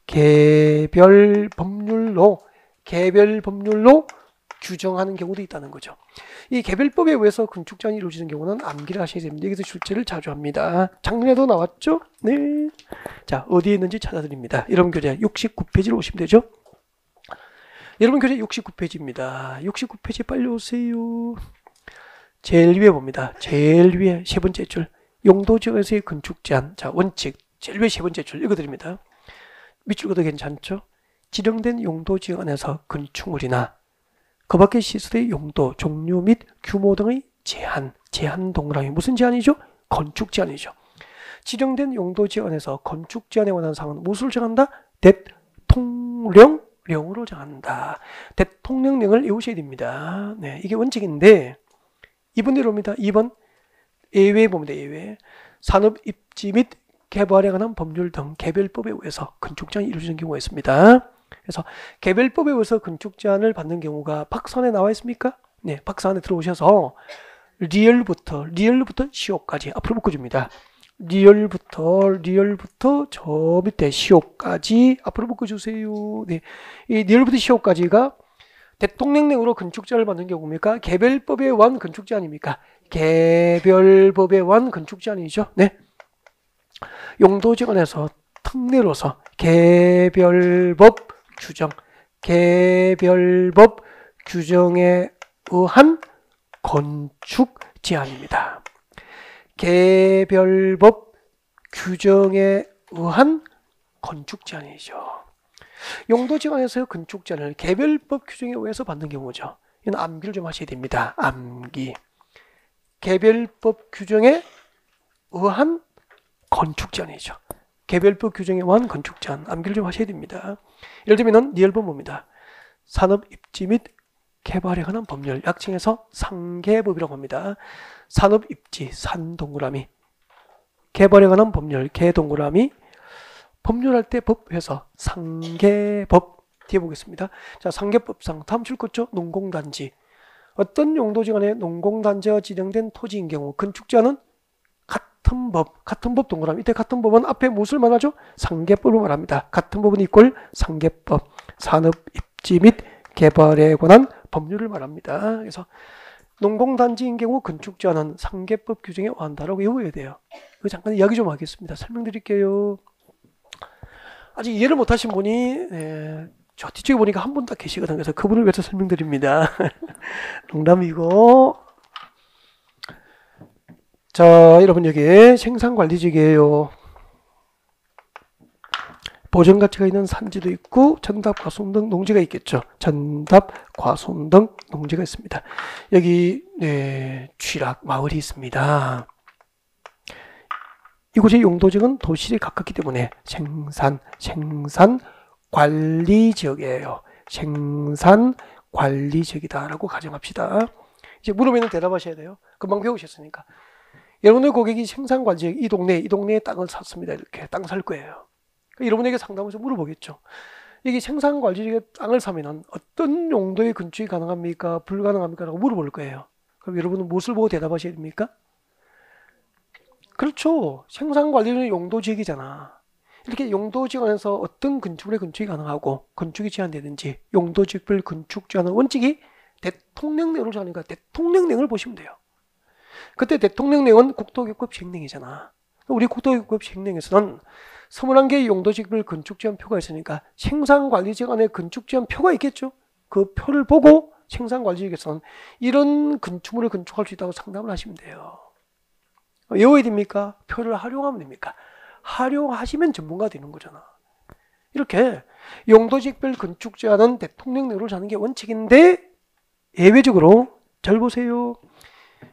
Speaker 1: 개별 법률로 규정하는 경우도 있다는 거죠. 이 개별법에 의해서 건축제한이 이루어지는 경우는 암기를 하셔야 됩니다. 여기서 출제를 자주 합니다. 작년에도 나왔죠? 네. 자, 어디에 있는지 찾아드립니다. 여러분 교재 69페이지로 오시면 되죠? 여러분 교재 69페이지입니다. 69페이지 빨리 오세요. 제일 위에 봅니다. 제일 위에 세 번째 줄. 용도지역에서의 건축제한. 자, 원칙. 제일 위에 세 번째 줄 읽어드립니다. 밑줄도 괜찮죠? 지정된 용도지역 안에서 건축물이나 그 밖의 시설의 용도, 종류 및 규모 등의 제한 동그라미. 무슨 제한이죠? 건축 제한이죠. 지정된 용도지역 안에서 건축 제한에 관한 사항은 무엇으로 정한다? 대통령령으로 정한다. 대통령령을 외우셔야 됩니다. 네, 이게 원칙인데 2번대로 옵니다. 2번 예외 봅니다. 예외. 산업 입지 및 개발에 관한 법률 등 개별법에 의해서 건축 제한이 이루어지는 경우가 있습니다. 그래서 개별법에 의해서 건축 제한을 받는 경우가 박스안에 나와 있습니까? 네, 박스안에 들어오셔서 리얼부터 시효까지 앞으로 묶어줍니다. 리얼부터 저 밑에 시효까지 앞으로 묶어주세요. 네, 이 리얼부터 시효까지가 대통령령으로 건축 제한을 받는 경우입니까? 개별법에 의한 건축 제한입니까? 개별법에 의한 건축 제한이죠. 네, 용도지역 안에서 특례로서 개별법 규정에 의한 건축 제한입니다. 개별법 규정에 의한 건축 제한이죠. 용도지역 안에서 건축 제한을 개별법 규정에 의해서 받는 경우죠. 이건 암기를 좀 하셔야 됩니다. 암기. 개별법 규정에 의한 건축 제한이죠. 개별법 규정에 의한 건축 제한. 암기를 좀 하셔야 됩니다. 예를 들면 리얼법입니다. 산업 입지 및 개발에 관한 법률, 약칭해서 상개법이라고 합니다. 산업 입지, 산 동그라미, 개발에 관한 법률, 개 동그라미, 법률할 때 법 해서 상개법. 뒤에 보겠습니다. 자, 상개법상 다음 줄 것죠? 농공단지. 어떤 용도지역 안에 농공단지가 지정된 토지인 경우 건축 제한은 같은 법 동그라미. 이때 같은 법은 앞에 무엇을 말하죠? 상개법을 말합니다. 같은 법은 이꼴 상개법. 산업 입지 및 개발에 관한 법률을 말합니다. 그래서 농공단지인 경우 건축 제한은 상개법 규정에 의한다라고 외워야 돼요. 이거 잠깐 이야기 좀 하겠습니다. 설명드릴게요. 아직 이해를 못하신 분이 저 뒤쪽에 보니까 한 분 딱 계시거든요. 그래서 그분을 위해서 설명드립니다. 농담이고. 자, 여러분 여기 생산관리직이에요. 보전가치가 있는 산지도 있고 전답, 과수원 등 농지가 있겠죠. 전답, 과수원 등 농지가 있습니다. 여기 취락 마을이 있습니다. 이곳의 용도지역은 도시에 가깝기 때문에 생산관리지역이에요. 생산관리지역이다라고 가정합시다. 이제 물으면 대답하셔야 돼요. 금방 배우셨으니까. 여러분의 고객이 생산관리지역 이 동네에 땅을 샀습니다. 이렇게 땅 살 거예요. 여러분에게 상담해서 물어보겠죠. 이게 생산관리지역에 땅을 사면은 어떤 용도의 건축이 가능합니까? 불가능합니까? 라고 물어볼 거예요. 그럼 여러분은 무엇을 보고 대답하셔야 됩니까? 그렇죠. 생산관리는 용도지역이잖아. 이렇게 용도지역 안에서 어떤 건축물의 건축이 가능하고 건축이 제한되는지 용도지역별 건축 제한의 원칙이 대통령령으로 정하니까 대통령령을 보시면 돼요. 그때 대통령령은 국토교섭 시행령이잖아. 우리 국토교섭 시행령에서는 21개의 용도지역별 건축제한표가 있으니까 생산관리지역 안에 건축제한표가 있겠죠. 그 표를 보고 생산관리지역에서는 이런 건축물을 건축할 수 있다고 상담을 하시면 돼요. 외워야 됩니까? 표를 활용하면 됩니까? 활용하시면 전문가 되는 거잖아. 이렇게 용도지역별 건축 제한은 대통령 내로 하는 게 원칙인데 예외적으로 잘 보세요.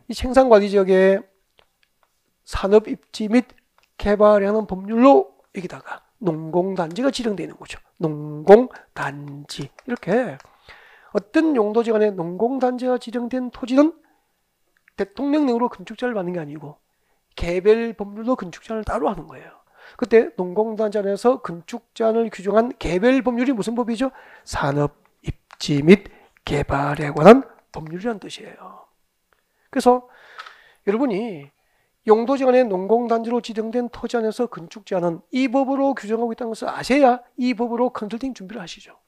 Speaker 1: 이 생산관리지역에 산업 입지 및 개발에 하는 법률로 여기다가 농공단지가 지정되어 있는 거죠. 농공단지. 이렇게 어떤 용도지 간에 농공단지가 지정된 토지는 대통령령으로 건축제를 받는 게 아니고 개별 법률로 건축제를 따로 하는 거예요. 그때 농공단지 안에서 건축제한을 규정한 개별 법률이 무슨 법이죠? 산업 입지 및 개발에 관한 법률이라는 뜻이에요. 그래서 여러분이 용도지 간에 농공단지로 지정된 토지 안에서 건축 제한은 이 법으로 규정하고 있다는 것을 아셔야 이 법으로 컨설팅 준비를 하시죠.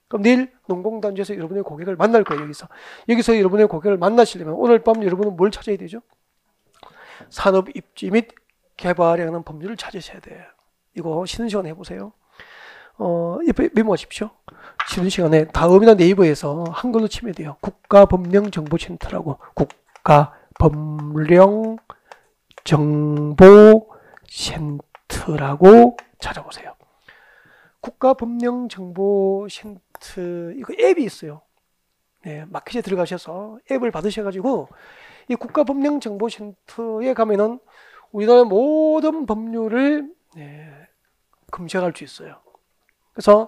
Speaker 1: 그럼 내일 농공단지에서 여러분의 고객을 만날 거예요. 여기서 여러분의 고객을 만나시려면 오늘 밤 여러분은 뭘 찾아야 되죠? 산업 입지 및 개발에 관한 법률을 찾으셔야 돼요. 이거 쉬는 시간에 해보세요. 옆에 메모하십시오. 쉬는 시간에 다음이나 네이버에서 한글로 치면 돼요. 국가법령정보센터라고 국가법령정보센터라고 찾아보세요. 국가법령정보센터 이거 앱이 있어요. 네, 마켓에 들어가셔서 앱을 받으셔가지고 이 국가법령정보센터에 가면은 우리나라 모든 법률을 검색할 수 있어요. 그래서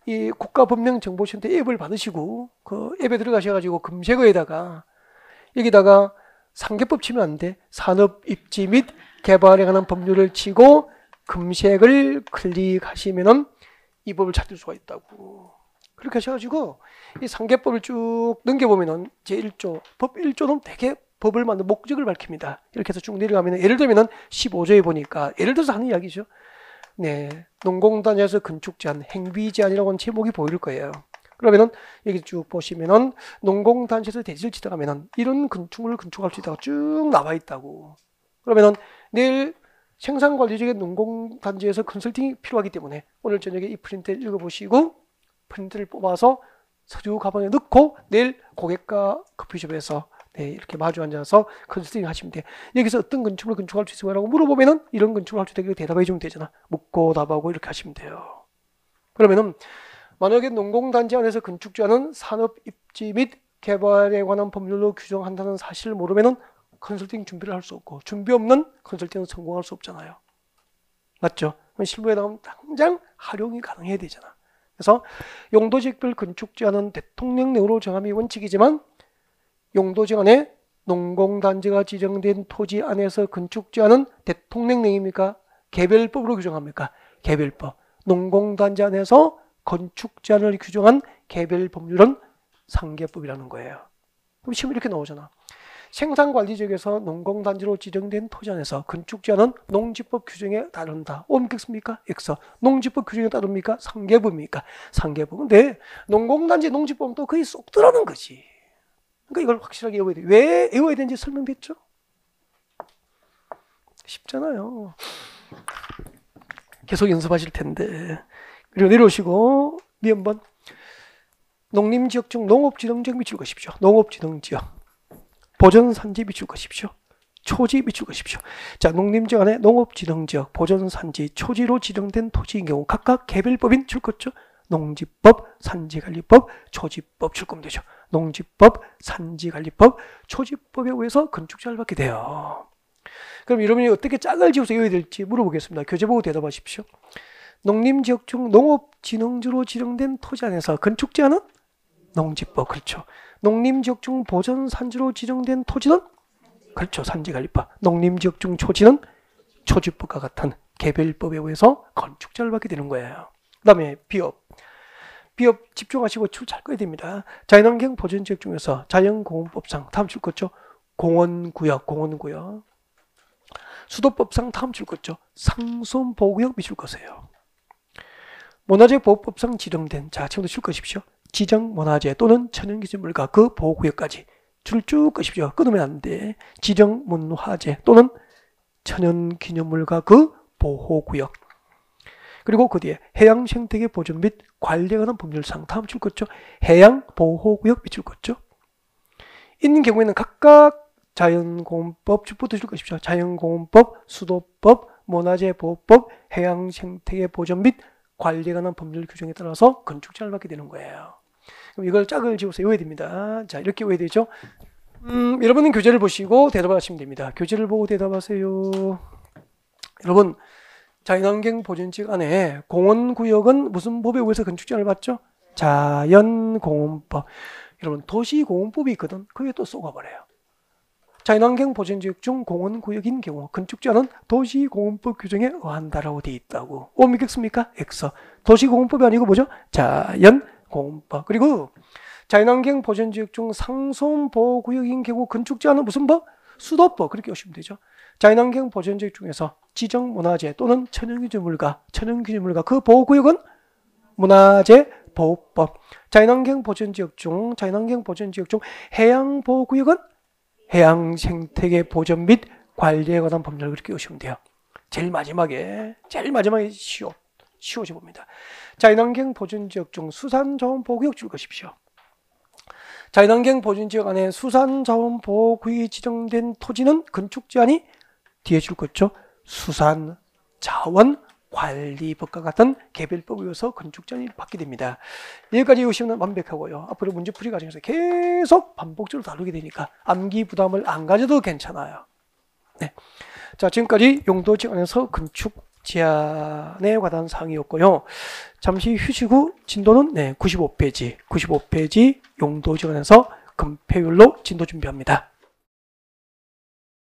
Speaker 1: 이 국가법령정보센터 앱을 받으시고 그 앱에 들어가셔가지고 검색어에다가 여기다가 상계법 치면 안 돼. 산업 입지 및 개발에 관한 법률을 치고 검색을 클릭하시면은 이 법을 찾을 수가 있다고. 그렇게 하셔가지고 이 상계법을 쭉 넘겨보면은 제1조, 법 1조는 되게 법을 만든 목적을 밝힙니다. 이렇게 해서 쭉 내려가면은 예를 들면은 15조에 보니까 예를 들어서 하는 이야기죠. 네, 농공단지에서 건축 제한, 행비 제한이라고 하는 제목이 보일 거예요. 그러면은 여기 쭉 보시면은 농공단지에서 대지를 지정하면은 이런 건축물을 건축할 수 있다고 쭉 나와 있다고. 그러면은 내일 생산관리지역의 농공단지에서 컨설팅이 필요하기 때문에 오늘 저녁에 이 프린트를 읽어보시고 프린트를 뽑아서 서류 가방에 넣고 내일 고객과 커피숍에서 이렇게 마주 앉아서 컨설팅 하시면 돼. 여기서 어떤 건축물을 건축할 수 있을까라고 물어보면은 이런 건축을 할 수 있다고 대답해 주면 되잖아. 묻고 답하고 이렇게 하시면 돼요. 그러면은 만약에 농공단지 안에서 건축 제한은 산업 입지 및 개발에 관한 법률로 규정한다는 사실을 모르면은 컨설팅 준비를 할 수 없고 준비 없는 컨설팅은 성공할 수 없잖아요. 맞죠? 실무에 나오면 당장 활용이 가능해야 되잖아. 그래서 용도지역별 건축 제한은 대통령령으로 정함이 원칙이지만 용도지 안에 농공단지가 지정된 토지 안에서 건축 제한은 대통령령입니까? 개별법으로 규정합니까? 개별법. 농공단지 안에서 건축 제한을 규정한 개별 법률은 상계법이라는 거예요. 그럼 시험 이렇게 나오잖아. 생산관리지역에서 농공단지로 지정된 토지 안에서 건축 제한은 농지법 규정에 따른다. 옮겼습니까? X. 농지법 규정에 따릅니까? 상계법입니까? 상계법. 근데 농공단지 농지법은 또 거의 쏙 들어가는 거지. 그러니까 이걸 확실하게 외워야 돼. 왜 외워야 되는지 설명됐죠? 쉽잖아요. 계속 연습하실 텐데. 그리고 내려오시고 몇 번 농림지역 중 농업지능지역 미출 것이십시오. 농업지능지역 보전산지 미출 것이십시오. 초지 미출 것이십시오. 자, 농림지역 안에 농업지능지역, 보전산지, 초지로 지정된 토지인 경우 각각 개별법인 출거죠. 농지법, 산지관리법, 초지법 출거면 되죠. 농지법, 산지관리법, 초지법에 의해서 건축제를 받게 돼요. 그럼 여러분이 어떻게 짝을 지어서 외워야 될지 물어보겠습니다. 교재 보고 대답하십시오. 농림지역 중 농업진흥지로 지정된 토지 안에서 건축 제한은 농지법, 그렇죠. 농림지역 중 보전산지로 지정된 토지는 그렇죠, 산지관리법. 농림지역 중 초지는 초지법과 같은 개별법에 의해서 건축제를 받게 되는 거예요. 그 다음에 비업 집중하시고 줄 잘 꺼야 됩니다. 자연환경 보전지역 중에서 자연공원법상 다음 줄 거죠. 공원구역 수도법상 다음 줄 거죠. 상수보호구역 미줄 거세요. 문화재 보호법상 지정된, 자, 지금도 줄 것이십시오. 지정문화재 또는 천연기념물과 그 보호구역까지 줄 쭉 것이십시오. 끊으면 안 돼. 지정문화재 또는 천연기념물과 그 보호구역. 그리고 그 뒤에 해양생태계 보존 및 관리에 관한 법률상 다음 줄 것죠. 해양보호구역 미줄 것죠. 있는 경우에는 각각 자연공원법 쭉부터 줄 것이죠. 자연공원법, 수도법, 문화재보호법, 해양생태계 보존 및 관리에 관한 법률 규정에 따라서 건축 제한을 받게 되는 거예요. 그럼 이걸 짝을 지어서 외워야 됩니다. 자, 이렇게 외워야 되죠. 여러분은 교재를 보시고 대답하시면 됩니다. 교재를 보고 대답하세요. 여러분, 자연환경 보전지역 안에 공원구역은 무슨 법에 의해서 건축 제한을 받죠? 자연공원법. 여러분, 도시공원법이 있거든. 그게 또 쏘가버려요. 자연환경 보전지역 중 공원구역인 경우 건축 제한은 도시공원법 규정에 의한다라고 되어 있다고. 오, 믿겠습니까? X. 도시공원법이 아니고 뭐죠? 자연공원법. 그리고 자연환경 보전지역 중 상수보호구역인 경우 건축 제한은 무슨 법? 수도법. 그렇게 보시면 되죠. 자연환경 보전지역 중에서 지정문화재 또는 천연기념물과 그 보호구역은 문화재 보호법. 자연환경 보전지역 중 해양보호구역은 해양생태계 보전 및 관리에 관한 법률. 그렇게 보시면 돼요. 제일 마지막에 쉬워져 봅니다. 자연환경 보전지역 중 수산자원보호구역 줄 것이십시오. 자연환경 보전지역 안에 수산자원보호구역이 지정된 토지는 건축 제한이 뒤에 줄 거죠. 수산자원관리법과 같은 개별법에 의해서 건축 제한이 받게 됩니다. 여기까지 오시면 완벽하고요. 앞으로 문제풀이 과정에서 계속 반복적으로 다루게 되니까 암기 부담을 안 가져도 괜찮아요. 네. 자, 지금까지 용도지역 안에서 건축 제한에 관한 사항이었고요. 잠시 휴식 후 진도는 95페이지 용도지역 안에서 건폐율로 진도 준비합니다.